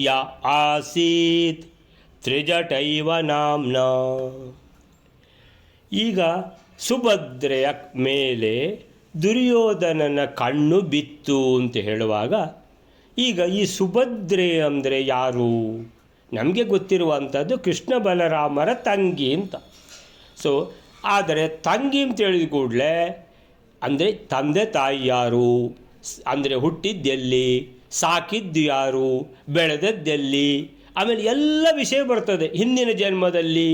ಯಾ ಆಸೀತ್ ತ್ರಿಜಟೈವ ನಾಮ್ನಾ. ಈಗ ಸುಭದ್ರೆಯ ಮೇಲೆ ದುರ್ಯೋಧನನ ಕಣ್ಣು ಬಿತ್ತು ಅಂತ ಹೇಳುವಾಗ, ಈಗ ಈ ಸುಭದ್ರೆ ಅಂದರೆ ಯಾರು? ನಮಗೆ ಗೊತ್ತಿರುವಂಥದ್ದು ಕೃಷ್ಣ ಬಲರಾಮರ ತಂಗಿ ಅಂತ. ಸೊ ಆದರೆ ತಂಗಿ ಅಂತ ಹೇಳಿದ ಕೂಡಲೇ ಅಂದರೆ ತಂದೆ ತಾಯಿ ಯಾರು, ಅಂದರೆ ಹುಟ್ಟಿದ್ದೆಲ್ಲಿ, ಸಾಕಿದ್ದು ಯಾರು, ಬೆಳೆದದ್ದೆಲ್ಲಿ, ಆಮೇಲೆ ಎಲ್ಲ ವಿಷಯ ಬರ್ತದೆ. ಹಿಂದಿನ ಜನ್ಮದಲ್ಲಿ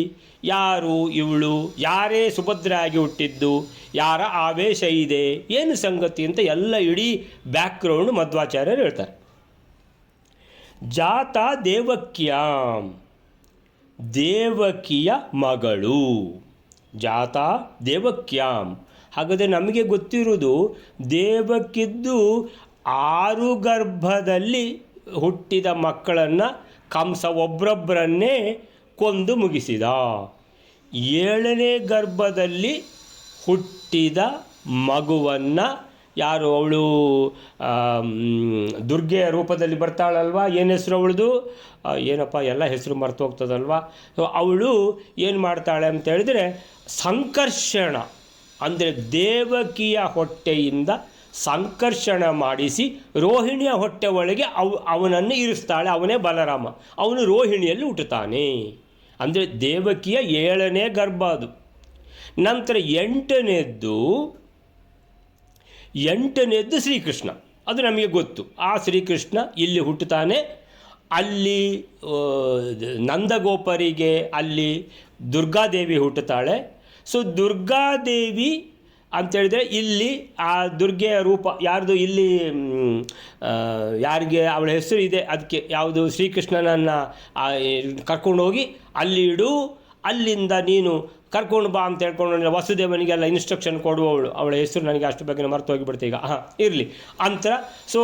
ಯಾರು ಇವಳು, ಯಾರೇ ಸುಭದ್ರ ಆಗಿ ಹುಟ್ಟಿದ್ದು, ಯಾರ ಆವೇಶ ಇದೆ, ಏನು ಸಂಗತಿ ಅಂತ ಎಲ್ಲ ಇಡೀ ಬ್ಯಾಕ್ಗ್ರೌಂಡ್ ಮಧ್ವಾಚಾರ್ಯರು ಹೇಳ್ತಾರೆ. ಜಾತ ದೇವಕ್ಯಾಂ, ದೇವಕಿಯ ಮಗಳು. ಜಾತ ದೇವಕ್ಯಾಂ. ಹಾಗಾದರೆ ನಮಗೆ ಗೊತ್ತಿರುವುದು ದೇವಕಿದ್ದು 6 ಗರ್ಭದಲ್ಲಿ ಹುಟ್ಟಿದ ಮಕ್ಕಳನ್ನು ಕಂಸ ಒಬ್ಬರೊಬ್ಬರನ್ನೇ ಕೊಂದು ಮುಗಿಸಿದ. 7ನೇ ಗರ್ಭದಲ್ಲಿ ಹುಟ್ಟಿದ ಮಗುವನ್ನು ಯಾರು, ಅವಳು ದುರ್ಗೆಯ ರೂಪದಲ್ಲಿ ಬರ್ತಾಳಲ್ವ, ಏನು ಹೆಸರು ಅವಳದು? ಏನಪ್ಪ ಎಲ್ಲ ಹೆಸರು ಮರ್ತು ಹೋಗ್ತದಲ್ವ. ಸೊ ಅವಳು ಏನು ಮಾಡ್ತಾಳೆ ಅಂತ ಹೇಳಿದರೆ, ಸಂಕರ್ಷಣ ಅಂದರೆ ದೇವಕಿಯ ಹೊಟ್ಟೆಯಿಂದ ಸಂಕರ್ಷಣ ಮಾಡಿಸಿ ರೋಹಿಣಿಯ ಹೊಟ್ಟೆ ಒಳಗೆ ಅವನನ್ನು ಇರಿಸ್ತಾಳೆ. ಅವನೇ ಬಲರಾಮ. ಅವನು ರೋಹಿಣಿಯಲ್ಲಿ ಹುಟ್ಟುತ್ತಾನೆ. ಅಂದರೆ ದೇವಕಿಯ 7ನೇ ಗರ್ಭ ಅದು. ನಂತರ 8ನೇದ್ದು ಶ್ರೀಕೃಷ್ಣ. ಅದು ನಮಗೆ ಗೊತ್ತು. ಆ ಶ್ರೀಕೃಷ್ಣ ಇಲ್ಲಿ ಹುಟ್ಟುತ್ತಾನೆ. ಅಲ್ಲಿ ನಂದಗೋಪರಿಗೆ ಅಲ್ಲಿ ದುರ್ಗಾದೇವಿ ಹುಟ್ಟುತ್ತಾಳೆ. ಸೊ ದುರ್ಗಾದೇವಿ ಅಂಥೇಳಿದರೆ ಇಲ್ಲಿ ಆ ದುರ್ಗೆಯ ರೂಪ ಯಾರ್ದು, ಇಲ್ಲಿ ಯಾರಿಗೆ ಅವಳ ಹೆಸರು ಇದೆ ಅದಕ್ಕೆ ಯಾವುದು, ಶ್ರೀಕೃಷ್ಣನನ್ನು ಕರ್ಕೊಂಡೋಗಿ ಅಲ್ಲಿ ಇಡು, ಅಲ್ಲಿಂದ ನೀನು ಕರ್ಕೊಂಡು ಬಾ ಅಂತ ಹೇಳ್ಕೊಂಡು ವಸುದೇವನಿಗೆಲ್ಲ ಇನ್ಸ್ಟ್ರಕ್ಷನ್ ಕೊಡುವವಳು. ಅವಳ ಹೆಸರು ನನಗೆ ಅಷ್ಟು ಬಗ್ಗೆ ಮರೆತು ಹೋಗಿಬಿಡ್ತೆ ಈಗ. ಇರಲಿ ಅಂತ. ಸೊ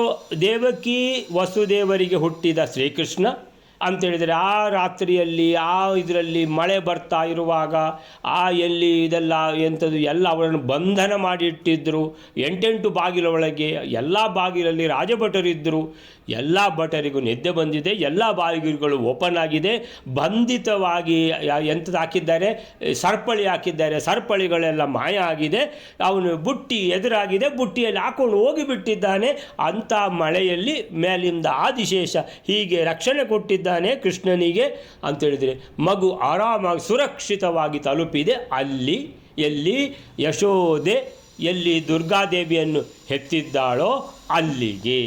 ದೇವಕಿ ವಸುದೇವರಿಗೆ ಹುಟ್ಟಿದ ಶ್ರೀಕೃಷ್ಣ ಅಂತೇಳಿದರೆ, ಆ ರಾತ್ರಿಯಲ್ಲಿ ಇದರಲ್ಲಿ ಮಳೆ ಬರ್ತಾ ಇರುವಾಗ ಎಲ್ಲಿ ಇದೆಲ್ಲ ಎಂಥದ್ದು ಎಲ್ಲ ಅವರನ್ನು ಬಂಧನ ಮಾಡಿ ಇಟ್ಟಿದ್ದರು. 8 ಬಾಗಿಲ ಒಳಗೆ ಎಲ್ಲ ಬಾಗಿಲಲ್ಲಿ ರಾಜಭಟರಿದ್ದರು. ಎಲ್ಲ ಭಟರಿಗೂ ನಿದ್ದೆ ಬಂದಿದೆ. ಎಲ್ಲ ಬಾಗಿಲುಗಳು ಓಪನ್ ಆಗಿದೆ. ಬಂಧಿತವಾಗಿ ಎಂಥದ್ದು ಹಾಕಿದ್ದಾರೆ, ಸರ್ಪಳಿ ಹಾಕಿದ್ದಾರೆ. ಸರ್ಪಳಿಗಳೆಲ್ಲ ಮಾಯ ಆಗಿದೆ. ಅವನು ಬುಟ್ಟಿ ಎದುರಾಗಿದೆ, ಬುಟ್ಟಿಯಲ್ಲಿ ಹಾಕೊಂಡು ಹೋಗಿಬಿಟ್ಟಿದ್ದಾನೆ. ಅಂಥ ಮಳೆಯಲ್ಲಿ ಮೇಲಿಂದ ಆದಿಶೇಷ ಹೀಗೆ ರಕ್ಷಣೆ ಕೊಟ್ಟಿದ್ದಾನೆ ಕೃಷ್ಣನಿಗೆ ಅಂತೇಳಿದರೆ, ಮಗು ಆರಾಮಾಗಿ ಸುರಕ್ಷಿತವಾಗಿ ತಲುಪಿದೆ. ಅಲ್ಲಿ ಎಲ್ಲಿ ಯಶೋದೆ ಎಲ್ಲಿ ದುರ್ಗಾದೇವಿಯನ್ನು ಹೆತ್ತಿದ್ದಾಳೋ ಅಲ್ಲಿಗೆ.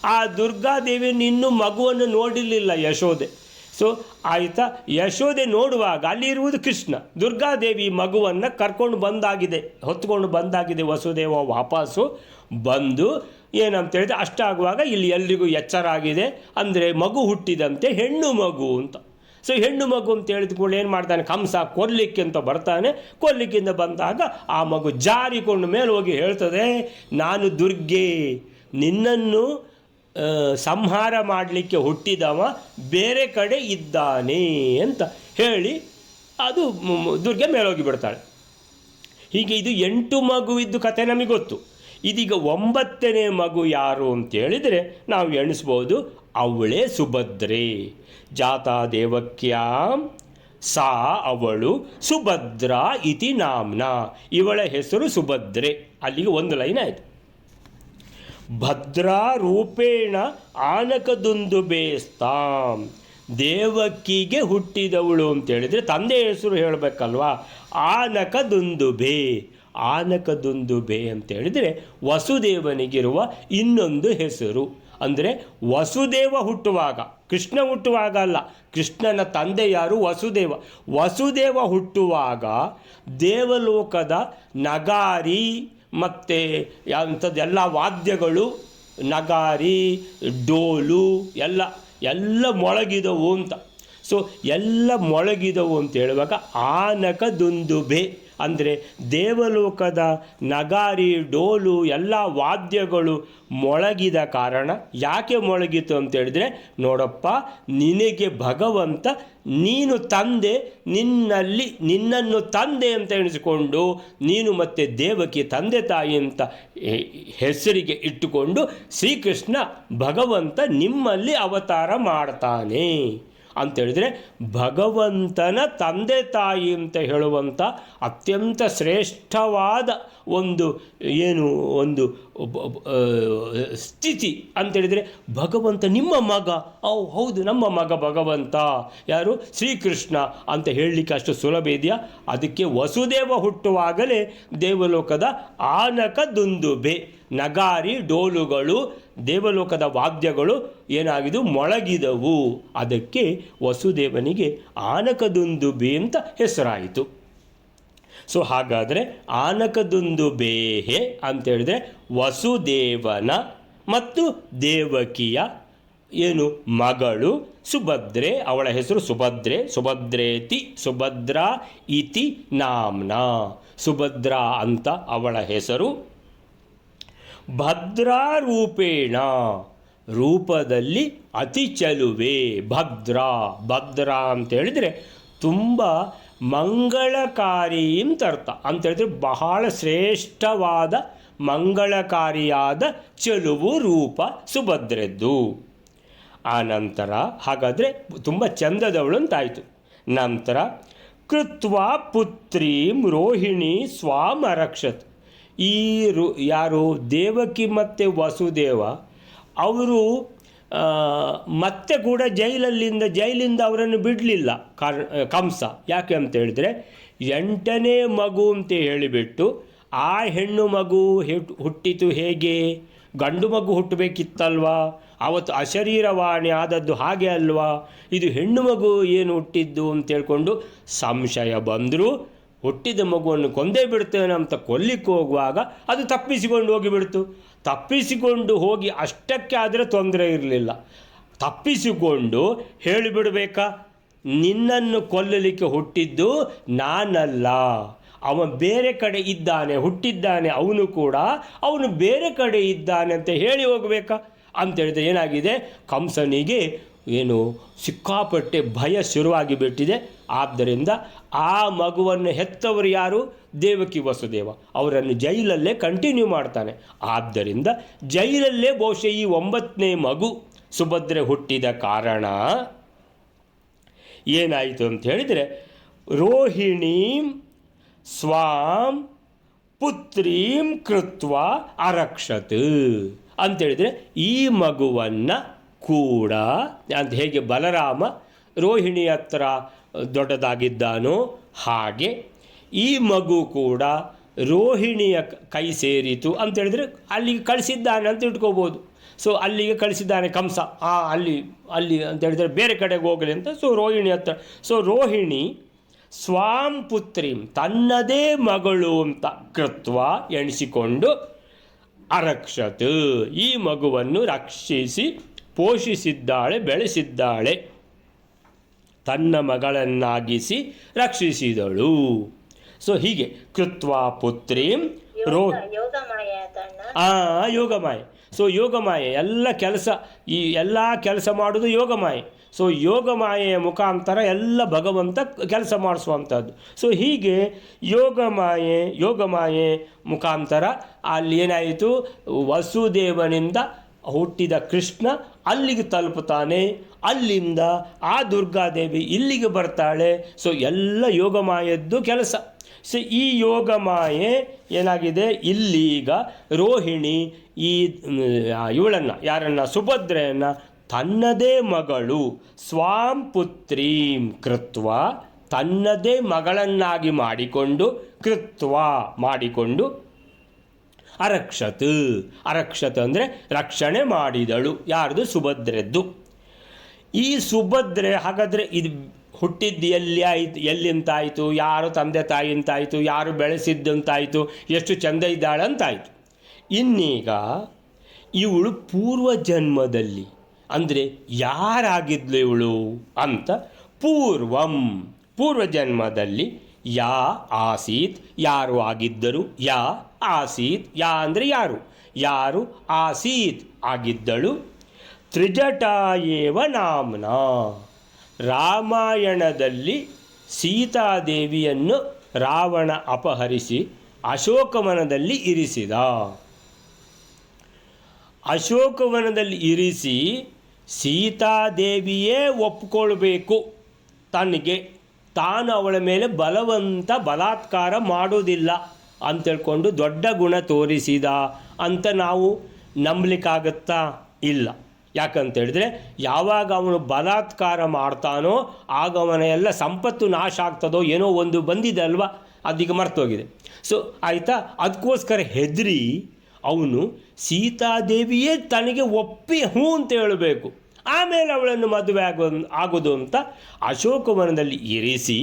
ಆ ದುರ್ಗಾದೇವಿಯನ್ನು ಇನ್ನೂ ಮಗುವನ್ನು ನೋಡಿರಲಿಲ್ಲ ಯಶೋದೆ. ಸೊ ಆಯಿತಾ, ಯಶೋದೆ ನೋಡುವಾಗ ಅಲ್ಲಿರುವುದು ಕೃಷ್ಣ. ದುರ್ಗಾದೇವಿ ಮಗುವನ್ನು ಕರ್ಕೊಂಡು ಬಂದಾಗಿದೆ, ಹೊತ್ಕೊಂಡು ಬಂದಾಗಿದೆ ವಸುದೇವ ವಾಪಸ್ಸು ಬಂದು. ಏನಂತ ಹೇಳಿದ್ರೆ ಅಷ್ಟಾಗುವಾಗ ಇಲ್ಲಿ ಎಲ್ರಿಗೂ ಎಚ್ಚರ ಆಗಿದೆ, ಅಂದರೆ ಮಗು ಹುಟ್ಟಿದಂತೆ, ಹೆಣ್ಣು ಮಗು ಅಂತ. ಸೊ ಹೆಣ್ಣು ಮಗು ಅಂತ ಹೇಳಿದ ಕೂಡ ಏನು ಮಾಡ್ತಾನೆ, ಕಂಸ ಕೊಲ್ಲಿಕ್ಕೆ ಅಂತ ಬರ್ತಾನೆ. ಕೊಲ್ಲಿಕ್ಕಿಂದ ಬಂದಾಗ ಆ ಮಗು ಜಾರಿಕೊಂಡು ಮೇಲೆ ಹೋಗಿ ಹೇಳ್ತದೆ, ನಾನು ದುರ್ಗೆ, ನಿನ್ನನ್ನು ಸಂಹಾರ ಮಾಡಲಿಕ್ಕೆ ಹುಟ್ಟಿದವ ಬೇರೆ ಕಡೆ ಇದ್ದಾನೆ ಅಂತ ಹೇಳಿ ಅದು ದುರ್ಗೆ ಮೇಲೋಗಿ ಬಿಡ್ತಾಳೆ. ಹೀಗೆ ಇದು 8 ಮಗುವಿದ್ದು ಕತೆ ನಮಗೆ ಗೊತ್ತು. ಇದೀಗ 9ನೇ ಮಗು ಯಾರು ಅಂತೇಳಿದರೆ ನಾವು ಎಣಿಸ್ಬೋದು, ಅವಳೇ ಸುಭದ್ರೆ. ಜಾತಾ ದೇವಕ್ಯಾಂ ಸಾ, ಅವಳು ಸುಭದ್ರಾ ಇತಿ ನಾಮ್ನ, ಇವಳ ಹೆಸರು ಸುಭದ್ರೆ. ಅಲ್ಲಿಗೆ ಒಂದು ಲೈನ್ ಆಯಿತು. ಭದ್ರಾ ರೂಪೇಣ ಆನಕದುಂದುಬೇಸ್ತಾಂ, ದೇವಕಿಗೆ ಹುಟ್ಟಿದವಳು ಅಂತೇಳಿದರೆ ತಂದೆ ಹೆಸರು ಹೇಳಬೇಕಲ್ವಾ. ಆನಕದುಂದುಬೆ, ಆನಕದುಂದುಬೆ ಅಂತೇಳಿದರೆ ವಸುದೇವನಿಗಿರುವ ಇನ್ನೊಂದು ಹೆಸರು. ಅಂದರೆ ವಸುದೇವ ಹುಟ್ಟುವಾಗ, ಕೃಷ್ಣ ಹುಟ್ಟುವಾಗ ಅಲ್ಲ, ಕೃಷ್ಣನ ತಂದೆ ಯಾರು, ವಸುದೇವ. ವಸುದೇವ ಹುಟ್ಟುವಾಗ ದೇವಲೋಕದ ನಗಾರಿ ಮತ್ತು ಅಂಥದ್ದೆಲ್ಲ ವಾದ್ಯಗಳು, ನಗಾರಿ, ಡೋಲು ಎಲ್ಲ ಮೊಳಗಿದವು ಅಂತ. ಸೊ ಎಲ್ಲ ಮೊಳಗಿದವು ಅಂತ ಹೇಳುವಾಗ ಆನಕದುಂದುಬೆ ಅಂದರೆ ದೇವಲೋಕದ ನಗಾರಿ, ಡೋಲು, ಎಲ್ಲ ವಾದ್ಯಗಳು ಮೊಳಗಿದ ಕಾರಣ. ಯಾಕೆ ಮೊಳಗಿತು ಅಂತೇಳಿದರೆ, ನೋಡಪ್ಪ ನಿನಗೆ ಭಗವಂತ, ನೀನು ತಂದೆ, ನಿನ್ನನ್ನು ತಂದೆ ಅಂತ ಎಣಿಸಿಕೊಂಡು ನೀನು ಮತ್ತೆ ದೇವಕಿ ತಂದೆ ತಾಯಿ ಅಂತ ಹೆಸರಿಗೆ ಇಟ್ಟುಕೊಂಡು ಶ್ರೀಕೃಷ್ಣ ಭಗವಂತ ನಿಮ್ಮಲ್ಲಿ ಅವತಾರ ಮಾಡ್ತಾನೆ ಅಂತೇಳಿದರೆ, ಭಗವಂತನ ತಂದೆ ತಾಯಿ ಅಂತ ಹೇಳುವಂಥ ಅತ್ಯಂತ ಶ್ರೇಷ್ಠವಾದ ಒಂದು ಸ್ಥಿತಿ ಅಂತೇಳಿದರೆ, ಭಗವಂತ ನಿಮ್ಮ ಮಗ, ಹೌದು ನಮ್ಮ ಮಗ ಭಗವಂತ, ಯಾರು, ಶ್ರೀಕೃಷ್ಣ ಅಂತ ಹೇಳಲಿಕ್ಕೆ ಅಷ್ಟು ಸುಲಭ ಇದೆಯಾ? ಅದಕ್ಕೆ ವಸುದೇವ ಹುಟ್ಟುವಾಗಲೇ ದೇವಲೋಕದ ಆನಕದುಂದುಬೆ, ನಗಾರಿ, ಡೋಲುಗಳು, ದೇವಲೋಕದ ವಾದ್ಯಗಳು ಏನಾಗಿದ್ದು ಮೊಳಗಿದವು. ಅದಕ್ಕೆ ವಸುದೇವನಿಗೆ ಆನಕದುಂದುಬೆ ಅಂತ ಹೆಸರಾಯಿತು. ಸೊ ಹಾಗಾದರೆ ಆನಕದುಂದುಬೇಹೆ ಅಂತೇಳಿದರೆ ವಸುದೇವನ ಮತ್ತು ದೇವಕಿಯ ಮಗಳು ಸುಭದ್ರೆ, ಅವಳ ಹೆಸರು ಸುಭದ್ರೆ. ಸುಭದ್ರೇತಿ ಸುಭದ್ರಾ ಇತಿ ನಾಮ್ನ, ಸುಭದ್ರಾ ಅಂತ ಅವಳ ಹೆಸರು. ಭದ್ರಾರೂಪೇಣ, ರೂಪದಲ್ಲಿ ಅತಿ ಚಲುವೆ. ಭದ್ರಾ ಅಂತೇಳಿದರೆ ತುಂಬ ಮಂಗಳಕಾರಿ ಅಂತ ಅರ್ಥ. ಅಂತೇಳಿದ್ರೆ ಬಹಳ ಶ್ರೇಷ್ಠವಾದ ಮಂಗಳಕಾರಿಯಾದ ಚಲುವು ರೂಪ ಸುಭದ್ರೆದ್ದು. ಆ ನಂತರ ಹಾಗಾದರೆ ತುಂಬ ಚಂದದವಳು ಅಂತಾಯಿತು. ನಂತರ ಕೃತ್ವಾ ಪುತ್ರೀಂ ರೋಹಿಣಿ ಸ್ವಾಮರಕ್ಷತ್. ಯಾರು ದೇವಕಿ ಮತ್ತು ವಸುದೇವ ಅವರು ಮತ್ತೆ ಕೂಡ ಜೈಲಿಂದ ಅವರನ್ನು ಬಿಡಲಿಲ್ಲ ಕಂಸ. ಯಾಕೆ ಅಂತ ಹೇಳಿದರೆ, 8ನೇ ಮಗು ಅಂತ ಹೇಳಿಬಿಟ್ಟು ಆ ಹೆಣ್ಣು ಮಗು ಹುಟ್ಟಿತು ಹೇಗೆ, ಗಂಡು ಮಗು ಹುಟ್ಟಬೇಕಿತ್ತಲ್ವಾ, ಆವತ್ತು ಅಶರೀರವಾಣಿ ಆದದ್ದು ಹಾಗೆ ಅಲ್ವಾ, ಇದು ಹೆಣ್ಣು ಮಗು ಏನು ಹುಟ್ಟಿದ್ದು ಅಂತ ಹೇಳ್ಕೊಂಡು ಸಂಶಯ ಬಂದರೂ ಹುಟ್ಟಿದ ಮಗುವನ್ನು ಕೊಂದೇ ಬಿಡ್ತೇನೆ ಅಂತ ಕೊಲ್ಲಿಕ್ಕೆ ಹೋಗುವಾಗ ಅದು ತಪ್ಪಿಸಿಕೊಂಡು ಹೋಗಿಬಿಡ್ತು. ತಪ್ಪಿಸಿಕೊಂಡು ಹೋಗಿ ಅಷ್ಟಕ್ಕೆ ಆದರೆ ತೊಂದರೆ ಇರಲಿಲ್ಲ. ತಪ್ಪಿಸಿಕೊಂಡು ಹೇಳಿಬಿಡಬೇಕಾ, ನಿನ್ನನ್ನು ಕೊಲ್ಲಲಿಕ್ಕೆ ಹುಟ್ಟಿದ್ದು ನಾನಲ್ಲ, ಅವನು ಬೇರೆ ಕಡೆ ಇದ್ದಾನೆ, ಹುಟ್ಟಿದ್ದಾನೆ ಅವನು ಕೂಡ, ಅವನು ಬೇರೆ ಕಡೆ ಇದ್ದಾನೆ ಅಂತ ಹೇಳಿ ಹೋಗಬೇಕಾ ಅಂತೇಳಿದರೆ ಏನಾಗಿದೆ, ಕಂಸನಿಗೆ ಸಿಕ್ಕಾಪಟ್ಟೆ ಭಯ ಶುರುವಾಗಿ ಬಿಟ್ಟಿದೆ. ಆದ್ದರಿಂದ ಆ ಮಗುವನ್ನು ಹೆತ್ತವರು ಯಾರು, ದೇವಕಿ ವಸುದೇವ, ಅವರನ್ನು ಜೈಲಲ್ಲೇ ಕಂಟಿನ್ಯೂ ಮಾಡ್ತಾನೆ. ಆದ್ದರಿಂದ ಜೈಲಲ್ಲೇ ಬಹುಶಃ ಈ 9ನೇ ಮಗು ಸುಭದ್ರೆ ಹುಟ್ಟಿದ ಕಾರಣ ಏನಾಯಿತು ಅಂತ ಹೇಳಿದರೆ, ರೋಹಿಣೀಂ ಸ್ವಾಂ ಪುತ್ರೀಂ ಕೃತ್ವ ಅರಕ್ಷತ್ ಅಂತೇಳಿದರೆ, ಈ ಮಗುವನ್ನು ಕೂಡ ಅಂತ ಹೇಗೆ ಬಲರಾಮ ರೋಹಿಣಿ ಹತ್ರ ದೊಡ್ಡದಾಗಿದ್ದಾನೋ ಹಾಗೆ ಈ ಮಗು ಕೂಡ ರೋಹಿಣಿಯ ಕೈ ಸೇರಿತು ಅಂತೇಳಿದರೆ ಅಲ್ಲಿಗೆ ಕಳಿಸಿದ್ದಾನೆ ಅಂತ ಇಟ್ಕೋಬೋದು. ಸೊ ಅಲ್ಲಿಗೆ ಕಳಿಸಿದ್ದಾನೆ ಕಂಸ, ಅಲ್ಲಿ ಅಂತ ಹೇಳಿದರೆ ಬೇರೆ ಕಡೆಗೆ ಹೋಗಲಿ ಅಂತ. ಸೊ ರೋಹಿಣಿ ಹತ್ರ, ಸೊ ರೋಹಿಣಿ ಸ್ವಾಂ ಪುತ್ರಿಂ ತನ್ನದೇ ಮಗಳು ಅಂತ ಕೃತ್ವ ಎಣಿಸಿಕೊಂಡು ಅರಕ್ಷತ್ ಈ ಮಗುವನ್ನು ರಕ್ಷಿಸಿ ಪೋಷಿಸಿದ್ದಾಳೆ, ಬೆಳೆಸಿದ್ದಾಳೆ, ತನ್ನ ಮಗಳನ್ನಾಗಿಸಿ ರಕ್ಷಿಸಿದಳು. ಸೊ ಹೀಗೆ ಕೃತ್ವ ಪುತ್ರೀಂ ಯೋಗಮಾಯೆ. ಸೊ ಯೋಗಮಾಯೆ ಎಲ್ಲ ಕೆಲಸ ಮಾಡೋದು ಯೋಗಮಾಯೆ. ಸೊ ಯೋಗಮಾಯೆಯ ಮುಖಾಂತರ ಎಲ್ಲ ಭಗವಂತ ಕೆಲಸ ಮಾಡಿಸುವಂಥದ್ದು. ಸೊ ಹೀಗೆ ಯೋಗಮಾಯೆ ಮುಖಾಂತರ ಅಲ್ಲಿ ಏನಾಯಿತು, ವಸುದೇವನಿಂದ ಹುಟ್ಟಿದ ಕೃಷ್ಣ ಅಲ್ಲಿಗೆ ತಲುಪುತ್ತಾನೆ, ಅಲ್ಲಿಂದ ಆ ದುರ್ಗಾದೇವಿ ಇಲ್ಲಿಗೆ ಬರ್ತಾಳೆ. ಸೊ ಎಲ್ಲ ಯೋಗಮಾಯದ್ದು ಕೆಲಸ. ಸೊ ಈ ಯೋಗಮಾಯೆ ಏನಾಗಿದೆ, ಇಲ್ಲೀಗ ರೋಹಿಣಿ ಯಾರನ್ನು ಸುಭದ್ರೆಯನ್ನು ತನ್ನದೇ ಮಗಳು ಸ್ವಾಂ ಪುತ್ರೀಂ ಕೃತ್ವ ತನ್ನದೇ ಮಗಳನ್ನಾಗಿ ಮಾಡಿಕೊಂಡು ಅರಕ್ಷತ್ ಅಂದರೆ ರಕ್ಷಣೆ ಮಾಡಿದಳು. ಯಾರ್ದು? ಸುಭದ್ರೆದ್ದು. ಈ ಸುಭದ್ರೆ ಹಾಗಾದರೆ ಇದು ಹುಟ್ಟಿದ್ದು ಎಲ್ಲಿಂತಾಯಿತು, ಯಾರು ತಂದೆ ತಾಯಿಂತಾಯಿತು, ಯಾರು ಬೆಳೆಸಿದ್ದಂತಾಯಿತು, ಎಷ್ಟು ಚೆಂದ ಇದ್ದಾಳಂತಾಯಿತು. ಇನ್ನೀಗ ಇವಳು ಪೂರ್ವ ಜನ್ಮದಲ್ಲಿ ಅಂದರೆ ಯಾರಾಗಿದ್ಲು ಇವಳು ಅಂತ ಪೂರ್ವ ಜನ್ಮದಲ್ಲಿ ಯಾ ಆಸೀತ್ ಯಾರು ಆಗಿದ್ದರು, ಯಾ ಆಸೀತ್ ಅಂದರೆ ಯಾರು ಆಸೀತ್ ಆಗಿದ್ದಳು. ತ್ರಿಜಟಾಯೇವ ನಾಮ್ನಾ ರಾಮಾಯಣದಲ್ಲಿ ಸೀತಾದೇವಿಯನ್ನು ರಾವಣ ಅಪಹರಿಸಿ ಅಶೋಕವನದಲ್ಲಿ ಇರಿಸಿ ಸೀತಾದೇವಿಯೇ ಒಪ್ಕೊಳ್ಬೇಕು, ತಾನು ಅವಳ ಮೇಲೆ ಬಲಾತ್ಕಾರ ಮಾಡೋದಿಲ್ಲ ಅಂತೇಳ್ಕೊಂಡು ದೊಡ್ಡ ಗುಣ ತೋರಿಸಿದ ಅಂತ ನಾವು ನಂಬಲಿಕ್ಕಾಗತ್ತಾ? ಇಲ್ಲ. ಯಾಕಂತೇಳಿದ್ರೆ ಯಾವಾಗ ಅವನು ಬಲಾತ್ಕಾರ ಮಾಡ್ತಾನೋ ಆಗ ಅವನ ಎಲ್ಲ ಸಂಪತ್ತು ನಾಶ ಆಗ್ತದೋ ಏನೋ ಒಂದು ಬಂದಿದೆ ಅಲ್ವಾ, ಅದೀಗ ಮರ್ತೋಗಿದೆ. ಸೊ ಆಯಿತಾ, ಅದಕ್ಕೋಸ್ಕರ ಹೆದರಿ ಅವನು ಸೀತಾದೇವಿಯೇ ತನಗೆ ಒಪ್ಪಿ ಹ್ಞೂ ಅಂತ ಹೇಳಬೇಕು, ಆಮೇಲೆ ಅವಳನ್ನು ಮದುವೆ ಆಗೋದು ಅಂತ ಅಶೋಕವನದಲ್ಲಿ ಇರಿಸಿ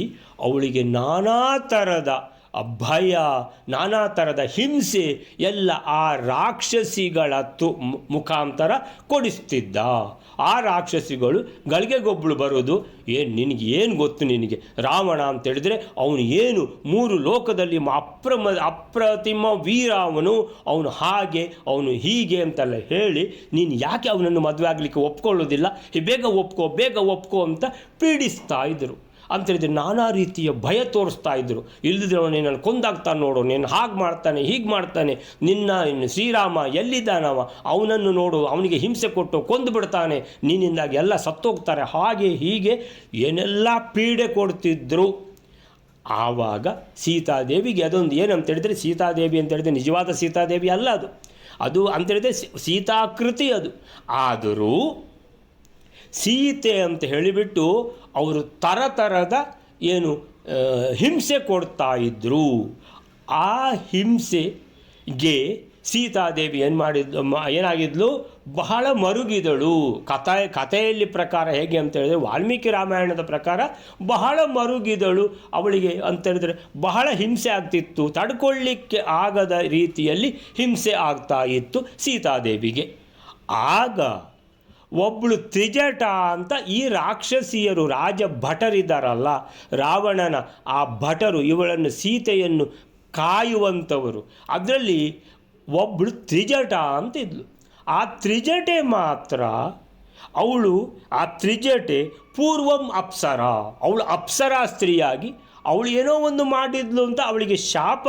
ಅವಳಿಗೆ ನಾನಾ ಥರದ ಭಯ, ನಾನಾ ಥರದ ಹಿಂಸೆ ಎಲ್ಲ ಆ ರಾಕ್ಷಸಿಗಳ ಮುಖಾಂತರ ಕೊಡಿಸ್ತಿದ್ದ. ಆ ರಾಕ್ಷಸಿಗಳು ಗಳಿಗೆಗೊಬ್ಬಳು ಬರೋದು, ನಿನಗೆ ಗೊತ್ತು, ನಿನಗೆ ರಾವಣ ಅಂತೇಳಿದರೆ ಅವನು ಏನು 3 ಲೋಕದಲ್ಲಿ ಅಪ್ರತಿಮ ವೀರ, ಅವನು ಹಾಗೆ ಅವನು ಹೀಗೆ ಅಂತೆಲ್ಲ ಹೇಳಿ ನೀನು ಯಾಕೆ ಅವನನ್ನು ಮದುವೆ ಆಗಲಿಕ್ಕೆ ಒಪ್ಕೊಳ್ಳೋದಿಲ್ಲ, ಬೇಗ ಒಪ್ಕೋ ಅಂತ ಪೀಡಿಸ್ತಾ ಇದ್ದರು. ಅಂತೇಳಿದರೆ ನಾನಾ ರೀತಿಯ ಭಯ ತೋರಿಸ್ತಾ ಇದ್ದರು. ಇಲ್ಲದಿದ್ರೆ ಅವನು ನಿನ್ನನ್ನು ಕೊಂದಾಗ್ತಾನೆ ನೋಡು, ನೀನು ಹಾಗೆ ಮಾಡ್ತಾನೆ ಹೀಗೆ ಮಾಡ್ತಾನೆ, ಇನ್ನು ಶ್ರೀರಾಮ ಎಲ್ಲಿದ್ದಾನವ, ಅವನನ್ನು ನೋಡು, ಅವನಿಗೆ ಹಿಂಸೆ ಕೊಟ್ಟು ಕೊಂದು ಬಿಡ್ತಾನೆ, ನಿನ್ನಿಂದಾಗಿ ಎಲ್ಲ ಸತ್ತೋಗ್ತಾರೆ, ಹಾಗೆ ಹೀಗೆ ಏನೆಲ್ಲ ಪೀಡೆ ಕೊಡ್ತಿದ್ರು. ಆವಾಗ ಸೀತಾದೇವಿಗೆ ಅದೊಂದು ಏನಂತೇಳಿದರೆ, ಸೀತಾದೇವಿ ಅಂತೇಳಿದರೆ ನಿಜವಾದ ಸೀತಾದೇವಿ ಅಲ್ಲ, ಅದು ಅಂತೇಳಿದರೆ ಸೀತಾಕೃತಿ ಅದು. ಆದರೂ ಸೀತೆ ಅಂತ ಹೇಳಿಬಿಟ್ಟು ಅವರು ಥರದ ಹಿಂಸೆ ಕೊಡ್ತಾ ಇದ್ದರು. ಆ ಹಿಂಸೆಗೆ ಸೀತಾದೇವಿ ಏನಾಗಿದ್ಲು, ಬಹಳ ಮರುಗಿದಳು. ಕಥೆಯಲ್ಲಿ ಪ್ರಕಾರ ಹೇಗೆ ಅಂತ ಹೇಳಿದ್ರೆ, ವಾಲ್ಮೀಕಿ ರಾಮಾಯಣದ ಪ್ರಕಾರ ಬಹಳ ಮರುಗಿದಳು. ಅವಳಿಗೆ ಅಂತ ಹೇಳಿದ್ರೆ ಬಹಳ ಹಿಂಸೆ ಆಗ್ತಿತ್ತು, ತಡ್ಕೊಳ್ಳಿಕ್ಕೆ ಆಗದ ರೀತಿಯಲ್ಲಿ ಹಿಂಸೆ ಆಗ್ತಾ ಇತ್ತು ಸೀತಾದೇವಿಗೆ. ಆಗ ಒಬ್ಬಳು ತ್ರಿಜಟ ಅಂತ ಈ ರಾಕ್ಷಸಿಯರು ರಾಜ ಭಟರಿದ್ದಾರಲ್ಲ, ರಾವಣನ ಆ ಭಟರು, ಇವಳನ್ನು ಸೀತೆಯನ್ನು ಕಾಯುವಂಥವರು, ಅದರಲ್ಲಿ ಒಬ್ಬಳು ತ್ರಿಜಟ ಅಂತ ಇದ್ಲು. ಆ ತ್ರಿಜಟೆ ಮಾತ್ರ ಆ ತ್ರಿಜಟೆ ಪೂರ್ವಂ ಅಪ್ಸರ, ಅವಳು ಅಪ್ಸರಾ ಸ್ತ್ರೀಯಾಗಿ ಅವಳು ಏನೋ ಒಂದು ಮಾಡಿದ್ಲು ಅಂತ ಅವಳಿಗೆ ಶಾಪ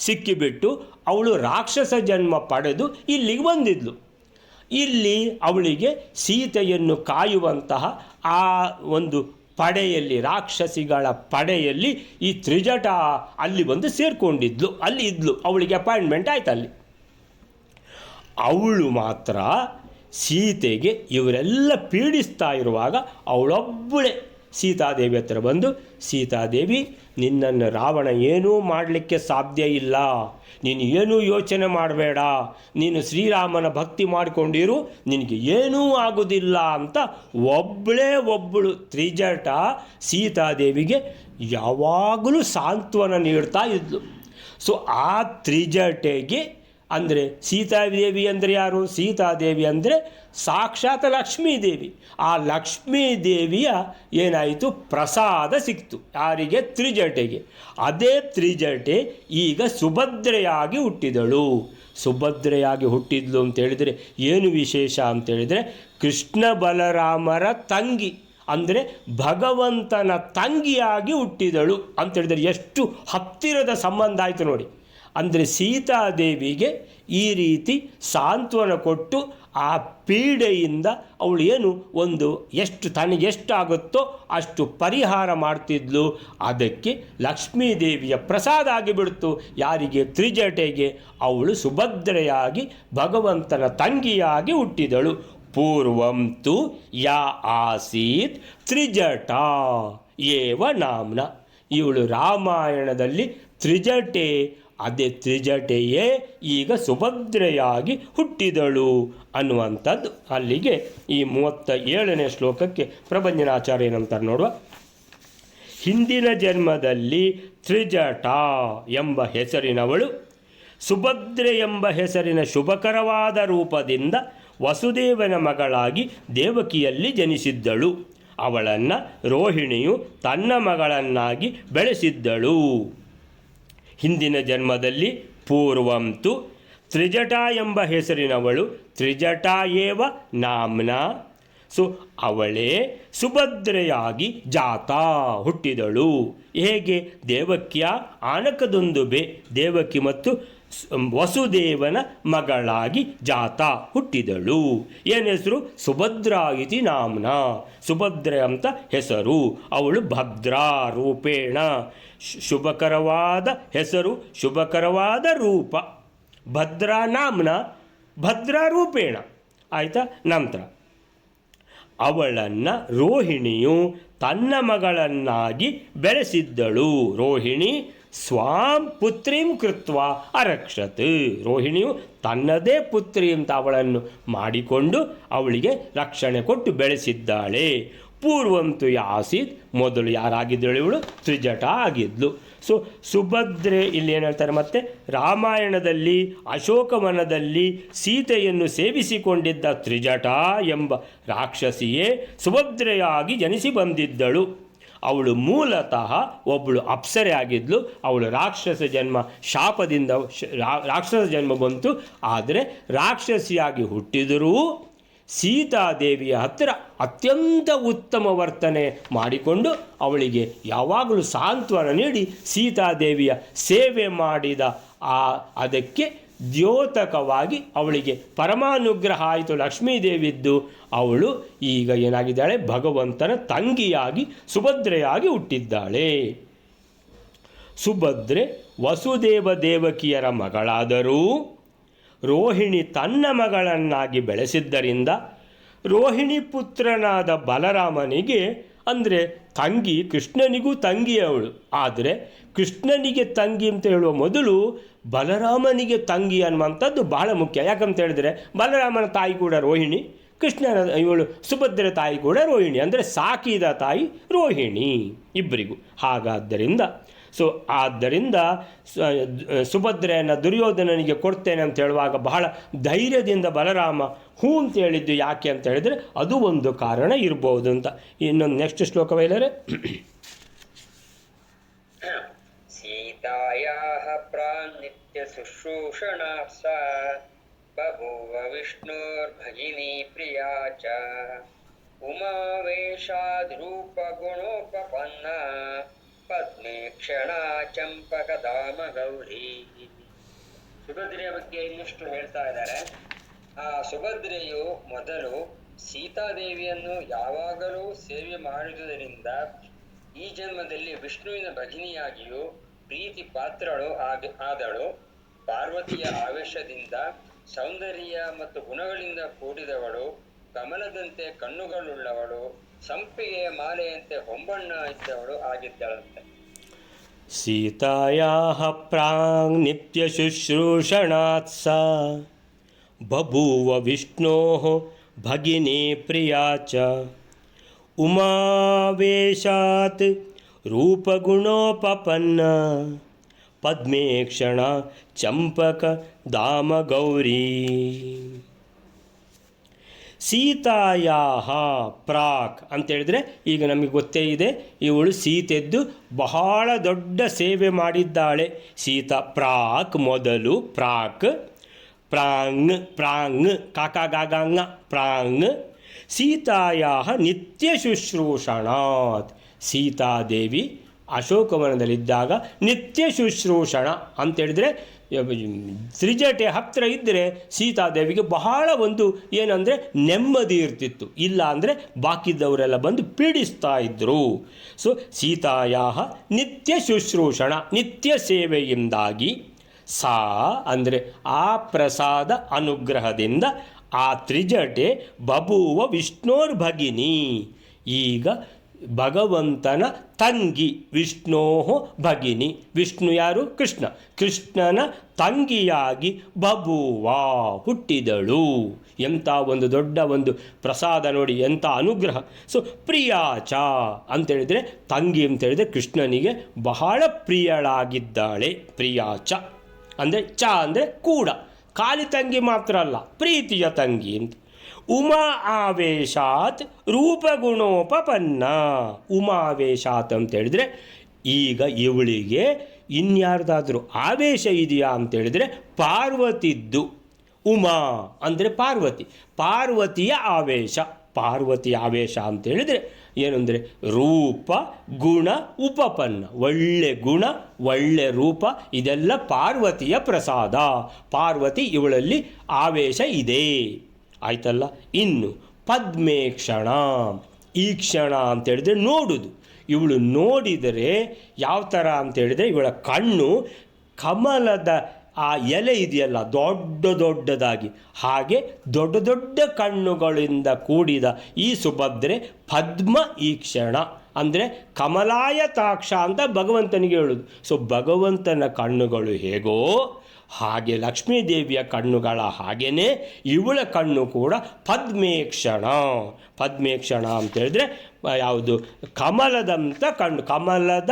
ಸಿಕ್ಕಿಬಿಟ್ಟು ಅವಳು ರಾಕ್ಷಸ ಜನ್ಮ ಪಡೆದು ಇಲ್ಲಿಗೆ ಬಂದಿದ್ಲು. ಇಲ್ಲಿ ಅವಳಿಗೆ ಸೀತೆಯನ್ನು ಕಾಯುವಂತಹ ಆ ಒಂದು ಪಡೆಯಲ್ಲಿ, ರಾಕ್ಷಸಿಗಳ ಪಡೆಯಲ್ಲಿ ಈ ತ್ರಿಜಟ ಅಲ್ಲಿ ಬಂದು ಸೇರಿಕೊಂಡಿದ್ಲು, ಅಲ್ಲಿ ಇದ್ಲು, ಅವಳಿಗೆ ಅಪಾಯಿಂಟ್ಮೆಂಟ್ ಆಯ್ತು ಅಲ್ಲಿ. ಅವಳು ಮಾತ್ರ ಸೀತೆಗೆ ಇವರೆಲ್ಲ ಪೀಡಿಸ್ತಾ ಇರುವಾಗ ಅವಳೊಬ್ಬಳೇ ಸೀತಾದೇವಿ ಹತ್ರ ಬಂದು, ಸೀತಾದೇವಿ, ನಿನ್ನನ್ನು ರಾವಣ ಏನೂ ಮಾಡಲಿಕ್ಕೆ ಸಾಧ್ಯ ಇಲ್ಲ, ನೀನು ಏನೂ ಯೋಚನೆ ಮಾಡಬೇಡ, ನೀನು ಶ್ರೀರಾಮನ ಭಕ್ತಿ ಮಾಡಿಕೊಂಡಿರು, ನಿನಗೆ ಏನೂ ಆಗೋದಿಲ್ಲ ಅಂತ ಒಬ್ಬಳು ತ್ರಿಜಟ ಸೀತಾದೇವಿಗೆ ಯಾವಾಗಲೂ ಸಾಂತ್ವನ ನೀಡ್ತಾ ಇದ್ಲು. ಸೊ ಆ ತ್ರಿಜಟೆಗೆ ಅಂದರೆ ಸೀತಾದೇವಿ ಅಂದರೆ ಯಾರು? ಸೀತಾದೇವಿ ಅಂದರೆ ಸಾಕ್ಷಾತ್ ಲಕ್ಷ್ಮೀದೇವಿ. ಆ ಲಕ್ಷ್ಮೀದೇವಿಯ ಏನಾಯಿತು? ಪ್ರಸಾದ ಸಿಕ್ತು. ಯಾರಿಗೆ? ತ್ರಿಜಟೆಗೆ. ಅದೇ ತ್ರಿಜಟೆ ಈಗ ಸುಭದ್ರೆಯಾಗಿ ಹುಟ್ಟಿದಳು. ಸುಭದ್ರೆಯಾಗಿ ಹುಟ್ಟಿದ್ಲು ಅಂತೇಳಿದರೆ ಏನು ವಿಶೇಷ ಅಂತೇಳಿದರೆ, ಕೃಷ್ಣ ಬಲರಾಮರ ತಂಗಿ ಅಂದರೆ ಭಗವಂತನ ತಂಗಿಯಾಗಿ ಹುಟ್ಟಿದಳು ಅಂತೇಳಿದರೆ ಎಷ್ಟು ಹತ್ತಿರದ ಸಂಬಂಧ ಆಯಿತು ನೋಡಿ. ಅಂದರೆ ಸೀತಾದೇವಿಗೆ ಈ ರೀತಿ ಸಾಂತ್ವನ ಕೊಟ್ಟು ಆ ಪೀಡೆಯಿಂದ ಅವಳು ಏನು ಒಂದು ಎಷ್ಟು ತನಗೆಷ್ಟಾಗುತ್ತೋ ಅಷ್ಟು ಪರಿಹಾರ ಮಾಡ್ತಿದ್ಲು. ಅದಕ್ಕೆ ಲಕ್ಷ್ಮೀದೇವಿಯ ಪ್ರಸಾದ ಆಗಿಬಿಡ್ತು. ಯಾರಿಗೆ? ತ್ರಿಜಟೆಗೆ. ಅವಳು ಸುಭದ್ರೆಯಾಗಿ ಭಗವಂತನ ತಂಗಿಯಾಗಿ ಹುಟ್ಟಿದಳು. ಪೂರ್ವಂತು ಯಾ ಆಸೀತ್ ತ್ರಿಜಟಾ ಏವ ನಾಮ್ನ. ಇವಳು ರಾಮಾಯಣದಲ್ಲಿ ತ್ರಿಜಟೆ, ಅದೇ ತ್ರಿಜಟೆಯೇ ಈಗ ಸುಭದ್ರೆಯಾಗಿ ಹುಟ್ಟಿದಳು ಅನ್ನುವಂಥದ್ದು. ಅಲ್ಲಿಗೆ ಈ 37ನೇ ಶ್ಲೋಕಕ್ಕೆ ಪ್ರಭಂಜನಾಚಾರ್ಯ ಏನಂತಾರೆ ನೋಡುವ. ಹಿಂದಿನ ಜನ್ಮದಲ್ಲಿ ತ್ರಿಜಟ ಎಂಬ ಹೆಸರಿನವಳು ಸುಭದ್ರೆ ಎಂಬ ಹೆಸರಿನ ಶುಭಕರವಾದ ರೂಪದಿಂದ ವಸುದೇವನ ಮಗಳಾಗಿ ದೇವಕಿಯಲ್ಲಿ ಜನಿಸಿದ್ದಳು. ಅವಳನ್ನು ರೋಹಿಣಿಯು ತನ್ನ ಮಗಳನ್ನಾಗಿ ಬೆಳೆಸಿದ್ದಳು. ಹಿಂದಿನ ಜನ್ಮದಲ್ಲಿ ಪೂರ್ವಂತು ತ್ರಿಜಟ ಎಂಬ ಹೆಸರಿನವಳು ತ್ರಿಜಟಾ ಏವ ನಾಮ್ನ. ಸೊ ಅವಳೇ ಸುಭದ್ರೆಯಾಗಿ ಜಾತಾ ಹುಟ್ಟಿದಳು. ಹೇಗೆ? ದೇವಕಿಯ ಆನಕದೊಂದುಬೆ ದೇವಕಿ ಮತ್ತು ವಸುದೇವನ ಮಗಳಾಗಿ ಜಾತಾ ಹುಟ್ಟಿದಳು. ಏನು ಹೆಸರು? ಸುಭದ್ರಾ ಇತಿ ನಾಮ್ನ. ಸುಭದ್ರೆ ಅಂತ ಹೆಸರು. ಅವಳು ಭದ್ರಾ ರೂಪೇಣ, ಶುಭಕರವಾದ ಹೆಸರು, ಶುಭಕರವಾದ ರೂಪ. ಭದ್ರಾ ನಾಮ್ನ, ಭದ್ರಾ ರೂಪೇಣ. ಆಯಿತಾ? ನಂತರ ಅವಳನ್ನು ರೋಹಿಣಿಯು ತನ್ನ ಮಗಳನ್ನಾಗಿ ಬೆಳೆಸಿದ್ದಳು. ರೋಹಿಣಿ ಸ್ವಾಂ ಪುತ್ರೀಂ ಕೃತ್ವ ಅರಕ್ಷತ್. ರೋಹಿಣಿಯು ತನ್ನದೇ ಪುತ್ರಿ ಅಂತ ಅವಳನ್ನು ಮಾಡಿಕೊಂಡು ಅವಳಿಗೆ ರಕ್ಷಣೆ ಕೊಟ್ಟು ಬೆಳೆಸಿದ್ದಾಳೆ. ಪೂರ್ವಂತು ಯಾಸೀತ್, ಮೊದಲು ಯಾರಾಗಿದ್ದಳು ಇವಳು? ತ್ರಿಜಟ ಆಗಿದ್ಲು. ಸೊ ಸುಭದ್ರೆ ಇಲ್ಲಿ ಏನು ಹೇಳ್ತಾರೆ ಮತ್ತೆ, ರಾಮಾಯಣದಲ್ಲಿ ಅಶೋಕವನದಲ್ಲಿ ಸೀತೆಯನ್ನು ಸೇವಿಸಿಕೊಂಡಿದ್ದ ತ್ರಿಜಟ ಎಂಬ ರಾಕ್ಷಸಿಯೇ ಸುಭದ್ರೆಯಾಗಿ ಜನಿಸಿ ಬಂದಿದ್ದಳು. ಅವಳು ಮೂಲತಃ ಒಬ್ಬಳು ಅಪ್ಸರೆ ಆಗಿದ್ಲು. ಅವಳು ರಾಕ್ಷಸ ಜನ್ಮ, ಶಾಪದಿಂದ ರಾಕ್ಷಸ ಜನ್ಮ ಬಂತು. ಆದರೆ ರಾಕ್ಷಸಿಯಾಗಿ ಹುಟ್ಟಿದರೂ ಸೀತಾದೇವಿಯ ಹತ್ತಿರ ಅತ್ಯಂತ ಉತ್ತಮ ವರ್ತನೆ ಮಾಡಿಕೊಂಡು ಅವಳಿಗೆ ಯಾವಾಗಲೂ ಸಾಂತ್ವನ ನೀಡಿ ಸೀತಾದೇವಿಯ ಸೇವೆ ಮಾಡಿದ ಅದಕ್ಕೆ ದ್ಯೋತಕವಾಗಿ ಅವಳಿಗೆ ಪರಮಾನುಗ್ರಹ ಆಯಿತು ಲಕ್ಷ್ಮೀದೇವಿದ್ದು. ಅವಳು ಈಗ ಏನಾಗಿದ್ದಾಳೆ? ಭಗವಂತನ ತಂಗಿಯಾಗಿ ಸುಭದ್ರೆಯಾಗಿ ಹುಟ್ಟಿದ್ದಾಳೆ. ಸುಭದ್ರೆ ವಸುದೇವ ದೇವಕಿಯರ ಮಗಳಾದರೂ ರೋಹಿಣಿ ತನ್ನ ಮಗಳನ್ನಾಗಿ ಬೆಳೆಸಿದ್ದರಿಂದ ರೋಹಿಣಿ ಪುತ್ರನಾದ ಬಲರಾಮನಿಗೆ, ಅಂದರೆ ತಂಗಿ, ಕೃಷ್ಣನಿಗೂ ತಂಗಿ ಅವಳು. ಆದರೆ ಕೃಷ್ಣನಿಗೆ ತಂಗಿ ಅಂತ ಹೇಳುವ ಮೊದಲು ಬಲರಾಮನಿಗೆ ತಂಗಿ ಅನ್ನುವಂಥದ್ದು ಬಹಳ ಮುಖ್ಯ. ಯಾಕಂತ ಹೇಳಿದ್ರೆ ಬಲರಾಮನ ತಾಯಿ ಕೂಡ ರೋಹಿಣಿ, ಕೃಷ್ಣನ ಇವಳು ಸುಭದ್ರೆ ತಾಯಿ ಕೂಡ ರೋಹಿಣಿ, ಅಂದರೆ ಸಾಕಿದ ತಾಯಿ ರೋಹಿಣಿ ಇಬ್ಬರಿಗೂ. ಆದ್ದರಿಂದ ಸುಭದ್ರೆಯನ್ನು ದುರ್ಯೋಧನನಿಗೆ ಕೊಡ್ತೇನೆ ಅಂತ ಹೇಳುವಾಗ ಬಹಳ ಧೈರ್ಯದಿಂದ ಬಲರಾಮ ಹೂ ಅಂತ ಹೇಳಿದ್ದು ಯಾಕೆ ಅಂತ ಹೇಳಿದರೆ ಅದು ಒಂದು ಕಾರಣ ಇರ್ಬೋದು ಅಂತ. ಇನ್ನೊಂದು ನೆಕ್ಸ್ಟ್ ಶ್ಲೋಕ ಬೈಲರೆ. ಸೀತಾಯಾಃ ಪ್ರಾನ್ನಿತ್ಯ ಶುಶ್ರೂಷಣಾರ್ಥ ಬಭೂವ ವಿಷ್ಣುರ್ಭಗಿನಿ ಪ್ರಿಯಾ ಚ ಉಮಾವೇಶಾದ್ರೂಪಗುಣೋಪಪನ್ನ ಪದ್ಮೇ ಕ್ಷಣ ಚಂಪಕಧಾಮ ಗೌರಿ. ಸುಭದ್ರೆಯ ಬಗ್ಗೆ ಇನ್ನಷ್ಟು ಹೇಳ್ತಾ ಇದ್ದಾರೆ. ಆ ಸುಭದ್ರೆಯು ಮೊದಲು ಸೀತಾದೇವಿಯನ್ನು ಯಾವಾಗಲೂ ಸೇವೆ ಮಾಡಿದುದರಿಂದ ಈ ಜನ್ಮದಲ್ಲಿ ವಿಷ್ಣುವಿನ ಭಗಿನಿಯಾಗಿಯೂ ಪ್ರೀತಿ ಪಾತ್ರಳು ಆದಳು. ಪಾರ್ವತಿಯ ಆವೇಶದಿಂದ ಸೌಂದರ್ಯ ಮತ್ತು ಗುಣಗಳಿಂದ ಕೂಡಿದವಳು, ಕಮಲದಂತೆ ಕಣ್ಣುಗಳುಳ್ಳವಳು, ಸಂಪಿಗೆ ಮಾಲೆಯಂತೆ ಹೊಂಬಣ್ಣ ಇದ್ದವಳು ಆಗಿದ್ದಳಂತೆ. ಸೀತಾಯಾಃ ಪ್ರಾಂಗ್ ನಿತ್ಯ ಶುಶ್ರೂಷಣಾತ್ ಸಾ ಬಭೂವ ವಿಷ್ಣೋಃ ಭಗಿನಿ ಪ್ರಿಯಾ ಚ ಉಮಾವೇಶಾತ್ ರೂಪಗುಣೋಪಪನ್ನ ಪದ್ಮೇಕ್ಷಣ ಚಂಪಕ ಧಾಮ ಗೌರಿ. ಸೀತಾಯಾಹ ಪ್ರಾಕ್ ಅಂತೇಳಿದರೆ ಈಗ ನಮಗೆ ಗೊತ್ತೇ ಇದೆ, ಇವಳು ಸೀತೆದ್ದು ಬಹಳ ದೊಡ್ಡ ಸೇವೆ ಮಾಡಿದ್ದಾಳೆ. ಸೀತಾ ಪ್ರಾಕ್ ಮೊದಲು, ಪ್ರಾಕ್ ಪ್ರಾಂಗ್ ಪ್ರಾಂಗ್ ಕಾಕಾಗಾಗಾಂಗ ಪ್ರಾಂಗ್ ಸೀತಾಯಾಹ ನಿತ್ಯ ಶುಶ್ರೂಷಣಾತ್. ಸೀತಾದೇವಿ ಅಶೋಕವನದಲ್ಲಿದ್ದಾಗ ನಿತ್ಯ ಶುಶ್ರೂಷಣ ಅಂತೇಳಿದರೆ ತ್ರಿಜಟೆ ಹತ್ತಿರ ಇದ್ದರೆ ಸೀತಾದೇವಿಗೆ ಬಹಳ ಒಂದು ಏನಂದರೆ ನೆಮ್ಮದಿ ಇರ್ತಿತ್ತು. ಇಲ್ಲ ಅಂದರೆ ಬಾಕಿದ್ದವರೆಲ್ಲ ಬಂದು ಪೀಡಿಸ್ತಾ ಇದ್ದರು. ಸೊ ಸೀತಾಯಾಹ ನಿತ್ಯ ಶುಶ್ರೂಷಣ, ನಿತ್ಯ ಸೇವೆಯಿಂದಾಗಿ ಸಾ ಅಂದರೆ ಆ ಪ್ರಸಾದ ಅನುಗ್ರಹದಿಂದ ಆ ತ್ರಿಜಟೆ ಬಭೂವ ವಿಷ್ಣೋರ್ ಭಗಿನಿ, ಈಗ ಭಗವಂತನ ತಂಗಿ, ವಿಷ್ಣೋ ಭಗಿನಿ. ವಿಷ್ಣು ಯಾರು? ಕೃಷ್ಣ. ಕೃಷ್ಣನ ತಂಗಿಯಾಗಿ ಬಭೂವ ಹುಟ್ಟಿದಳು. ಎಂಥ ಒಂದು ದೊಡ್ಡ ಒಂದು ಪ್ರಸಾದ ನೋಡಿ, ಎಂಥ ಅನುಗ್ರಹ. ಸೊ ಪ್ರಿಯಾಚ ಅಂತೇಳಿದರೆ ತಂಗಿ ಅಂತೇಳಿದರೆ ಕೃಷ್ಣನಿಗೆ ಬಹಳ ಪ್ರಿಯಳಾಗಿದ್ದಾಳೆ. ಪ್ರಿಯಾಚ ಅಂದರೆ ಚ ಅಂದರೆ ಕೂಡ, ಖಾಲಿ ತಂಗಿ ಮಾತ್ರ ಅಲ್ಲ, ಪ್ರೀತಿಯ ತಂಗಿ ಅಂತ. ಉಮಾ ಆವೇಶಾತ್ ರೂಪಗುಣೋಪಪನ್ನ. ಉಮಾವೇಶಾತ್ ಅಂತೇಳಿದರೆ ಈಗ ಇವಳಿಗೆ ಇನ್ಯಾರ್ದಾದ್ರೂ ಆವೇಶ ಇದೆಯಾ ಅಂತೇಳಿದರೆ ಪಾರ್ವತಿದ್ದು. ಉಮಾ ಅಂದರೆ ಪಾರ್ವತಿ, ಪಾರ್ವತಿಯ ಆವೇಶ. ಪಾರ್ವತಿಯ ಆವೇಶ ಅಂತೇಳಿದರೆ ಏನಂದರೆ ರೂಪ ಗುಣ ಉಪಪನ್ನ, ಒಳ್ಳೆ ಗುಣ ಒಳ್ಳೆ ರೂಪ, ಇದೆಲ್ಲ ಪಾರ್ವತಿಯ ಪ್ರಸಾದ. ಪಾರ್ವತಿ ಇವಳಲ್ಲಿ ಆವೇಶ ಇದೆ, ಆಯ್ತಲ್ಲ. ಇನ್ನು ಪದ್ಮೇಕ್ಷಣ, ಈ ಕ್ಷಣ ಅಂತೇಳಿದರೆ ನೋಡುವುದು. ಇವಳು ನೋಡಿದರೆ ಯಾವ ಥರ ಅಂತೇಳಿದರೆ ಇವಳ ಕಣ್ಣು ಕಮಲದ ಆ ಎಲೆ ಇದೆಯಲ್ಲ ದೊಡ್ಡ ದೊಡ್ಡದಾಗಿ, ಹಾಗೆ ದೊಡ್ಡ ದೊಡ್ಡ ಕಣ್ಣುಗಳಿಂದ ಕೂಡಿದ ಈ ಸುಭದ್ರೆ ಪದ್ಮ ಈಕ್ಷಣ ಅಂದರೆ ಕಮಲಾಯತಾಕ್ಷ ಅಂತ ಭಗವಂತನಿಗೆ ಹೇಳೋದು. ಸೊ ಭಗವಂತನ ಕಣ್ಣುಗಳು ಹೇಗೋ ಹಾಗೆ ಲಕ್ಷ್ಮೀದೇವಿಯ ಕಣ್ಣುಗಳ ಹಾಗೇ ಇವಳ ಕಣ್ಣು ಕೂಡ ಪದ್ಮೇಕ್ಷಣ. ಪದ್ಮೇಕ್ಷಣ ಅಂತೇಳಿದ್ರೆ ಯಾವುದು? ಕಮಲದಂಥ ಕಣ್ಣು, ಕಮಲದ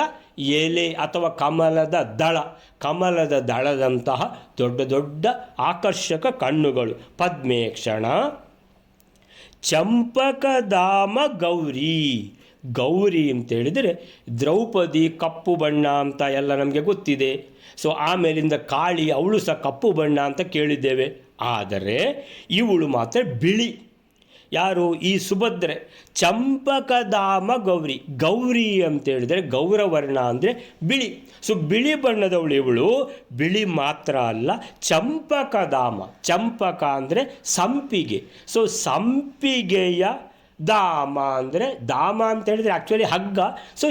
ಎಲೆ ಅಥವಾ ಕಮಲದ ದಳ, ಕಮಲದ ದಳದಂತಹ ದೊಡ್ಡ ದೊಡ್ಡ ಆಕರ್ಷಕ ಕಣ್ಣುಗಳು ಪದ್ಮೇಕ್ಷಣ. ಚಂಪಕಧಾಮ ಗೌರಿ. ಗೌರಿ ಅಂತೇಳಿದರೆ ದ್ರೌಪದಿ ಕಪ್ಪು ಬಣ್ಣ ಅಂತ ಎಲ್ಲ ನಮಗೆ ಗೊತ್ತಿದೆ. ಸೊ ಆಮೇಲಿಂದ ಕಾಳಿ, ಅವಳು ಸಹ ಕಪ್ಪು ಬಣ್ಣ ಅಂತ ಕೇಳಿದ್ದೇವೆ. ಆದರೆ ಇವಳು ಮಾತ್ರ ಬಿಳಿ. ಯಾರು? ಈ ಸುಭದ್ರೆ. ಚಂಪಕಧಾಮ ಗೌರಿ. ಗೌರಿ ಅಂತೇಳಿದರೆ ಗೌರವರ್ಣ ಅಂದರೆ ಬಿಳಿ. ಸೊ ಬಿಳಿ ಬಣ್ಣದವಳು ಇವಳು. ಬಿಳಿ ಮಾತ್ರ ಅಲ್ಲ, ಚಂಪಕಧಾಮ. ಚಂಪಕ ಅಂದರೆ ಸಂಪಿಗೆ. ಸೊ ಸಂಪಿಗೆಯ ಧಾಮ ಅಂದರೆ, ಧಾಮ ಅಂತ ಹೇಳಿದರೆ ಆ್ಯಕ್ಚುಲಿ ಹಗ್ಗ. ಸೊ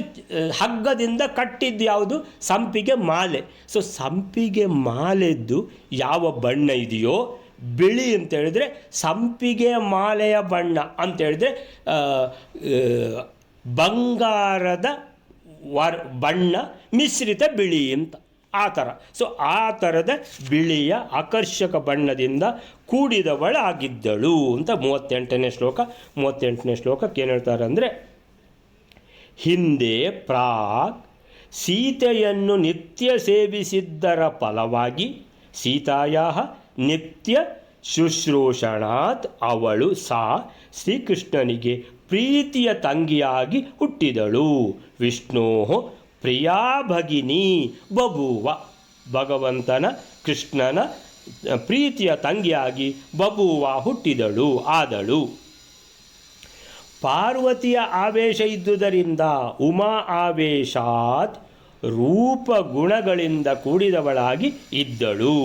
ಹಗ್ಗದಿಂದ ಕಟ್ಟಿದ್ದು ಯಾವುದು? ಸಂಪಿಗೆ ಮಾಲೆ. ಸೊ ಸಂಪಿಗೆ ಮಾಲೆದ್ದು ಯಾವ ಬಣ್ಣ ಇದೆಯೋ ಬಿಳಿ ಅಂತೇಳಿದರೆ ಸಂಪಿಗೆ ಮಾಲೆಯ ಬಣ್ಣ ಅಂತೇಳಿದರೆ ಬಂಗಾರದ ಬಣ್ಣ ಮಿಶ್ರಿತ ಬಿಳಿ ಅಂತ, ಆ ಥರ. ಸೊ ಆ ಥರದ ಬಿಳಿಯ ಆಕರ್ಷಕ ಬಣ್ಣದಿಂದ ಕೂಡಿದವಳಾಗಿದ್ದಳು ಅಂತ 38ನೇ ಶ್ಲೋಕ. 38ನೇ ಶ್ಲೋಕಕ್ಕೆ ಏನು ಹೇಳ್ತಾರೆ ಅಂದರೆ, ಹಿಂದೆ ಪ್ರಾಕ್ ಸೀತೆಯನ್ನು ನಿತ್ಯ ಸೇವಿಸಿದ್ದರ ಫಲವಾಗಿ ಸೀತಾಯಾಹ ನಿತ್ಯ ಶುಶ್ರೂಷಣಾತ್ ಅವಳು ಸಾ ಶ್ರೀಕೃಷ್ಣನಿಗೆ ಪ್ರೀತಿಯ ತಂಗಿಯಾಗಿ ಹುಟ್ಟಿದಳು. ವಿಷ್ಣೋ ಪ್ರಿಯಾ ಭಗಿನಿ ಬಭೂವ. ಭಗವಂತನ ಕೃಷ್ಣನ ಪ್ರೀತಿಯ ತಂಗಿಯಾಗಿ ಬಭೂವ ಹುಟ್ಟಿದಳು, ಆದಳು. ಪಾರ್ವತಿಯ ಆವೇಶ ಇದ್ದುದರಿಂದ ಉಮಾ ಆವೇಶಾತ್ ರೂಪ ಗುಣಗಳಿಂದ ಕೂಡಿದವಳಾಗಿ ಇದ್ದಳು.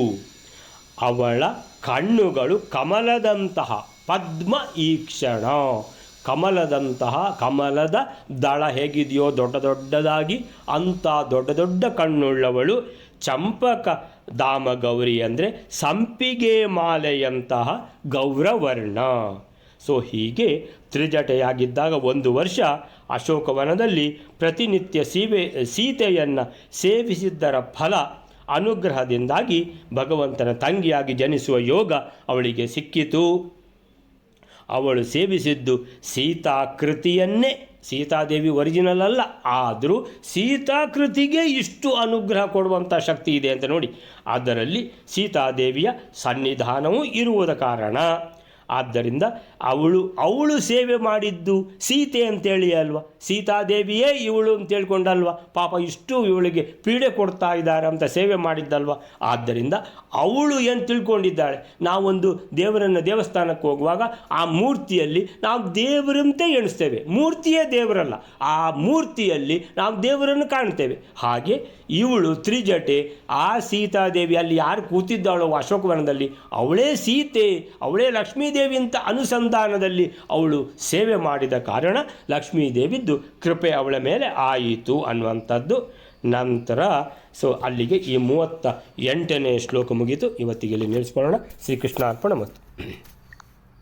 ಅವಳ ಕಣ್ಣುಗಳು ಕಮಲದಂತಹ ಪದ್ಮ ಈಕ್ಷಣ. ಕಮಲದಂತಹ, ಕಮಲದ ದಳ ಹೇಗಿದೆಯೋ ದೊಡ್ಡ ದೊಡ್ಡದಾಗಿ ಅಂಥ ದೊಡ್ಡ ದೊಡ್ಡ ಕಣ್ಣುಳ್ಳವಳು. ಚಂಪಕ ಧಾಮ ಗೌರಿ ಅಂದರೆ ಸಂಪಿಗೆ ಮಾಲೆಯಂತಹ ಗೌರವರ್ಣ. ಸೊ ಹೀಗೆ ತ್ರಿಜಟೆಯಾಗಿದ್ದಾಗ 1 ವರ್ಷ ಅಶೋಕವನದಲ್ಲಿ ಪ್ರತಿನಿತ್ಯ ಸೀತೆಯನ್ನು ಸೇವಿಸಿದ್ದರ ಫಲ ಅನುಗ್ರಹದಿಂದಾಗಿ ಭಗವಂತನ ತಂಗಿಯಾಗಿ ಜನಿಸುವ ಯೋಗ ಅವಳಿಗೆ ಸಿಕ್ಕಿತು. ಅವಳು ಸೇವಿಸಿದ್ದು ಸೀತಾಕೃತಿಯನ್ನೇ, ಸೀತಾದೇವಿ ಒರಿಜಿನಲ್ ಅಲ್ಲ, ಆದರೂ ಸೀತಾಕೃತಿಗೆ ಇಷ್ಟು ಅನುಗ್ರಹ ಕೊಡುವಂಥ ಶಕ್ತಿ ಇದೆ ಅಂತ ನೋಡಿ. ಅದರಲ್ಲಿ ಸೀತಾದೇವಿಯ ಸನ್ನಿಧಾನವೂ ಇರುವುದ ಕಾರಣ, ಆದ್ದರಿಂದ ಅವಳು ಸೇವೆ ಮಾಡಿದ್ದು ಸೀತೆ ಅಂತೇಳಿ ಅಲ್ವಾ, ಸೀತಾದೇವಿಯೇ ಇವಳು ಅಂತ ಹೇಳ್ಕೊಂಡಲ್ವ, ಪಾಪ ಇಷ್ಟು ಇವಳಿಗೆ ಪೀಡೆ ಕೊಡ್ತಾ ಇದ್ದಾರೆ ಅಂತ ಸೇವೆ ಮಾಡಿದ್ದಲ್ವ. ಆದ್ದರಿಂದ ಅವಳು ಏನು ತಿಳ್ಕೊಂಡಿದ್ದಾಳೆ, ನಾವೊಂದು ದೇವಸ್ಥಾನಕ್ಕೆ ಹೋಗುವಾಗ ಆ ಮೂರ್ತಿಯಲ್ಲಿ ನಾವು ದೇವರಂತೆ ಎಣಿಸ್ತೇವೆ, ಮೂರ್ತಿಯೇ ದೇವರಲ್ಲ, ಆ ಮೂರ್ತಿಯಲ್ಲಿ ನಾವು ದೇವರನ್ನು ಕಾಣ್ತೇವೆ. ಹಾಗೆ ಇವಳು ತ್ರಿಜಟೆ, ಆ ಸೀತಾದೇವಿ ಅಲ್ಲಿ ಯಾರು ಕೂತಿದ್ದಾಳೋ ಅಶೋಕವನದಲ್ಲಿ ಅವಳೇ ಸೀತೆ, ಅವಳೇ ಲಕ್ಷ್ಮೀದೇವಿ ಅಂತ ಅನುಸಂಧಾನದಲ್ಲಿ ಅವಳು ಸೇವೆ ಮಾಡಿದ ಕಾರಣ ಲಕ್ಷ್ಮೀದೇವಿದ್ದು ಕೃಪೆ ಅವಳ ಮೇಲೆ ಆಯಿತು ಅನ್ನುವಂಥದ್ದು. ನಂತರ ಅಲ್ಲಿಗೆ ಈ 38ನೇ ಶ್ಲೋಕ ಮುಗಿತು. ಇವತ್ತಿಗೆ ಇಲ್ಲಿ ನಿಲ್ಲಿಸ್ಕೊಳ್ಳೋಣ. ಶ್ರೀಕೃಷ್ಣ ಅರ್ಪಣ ಮಸ್ತು.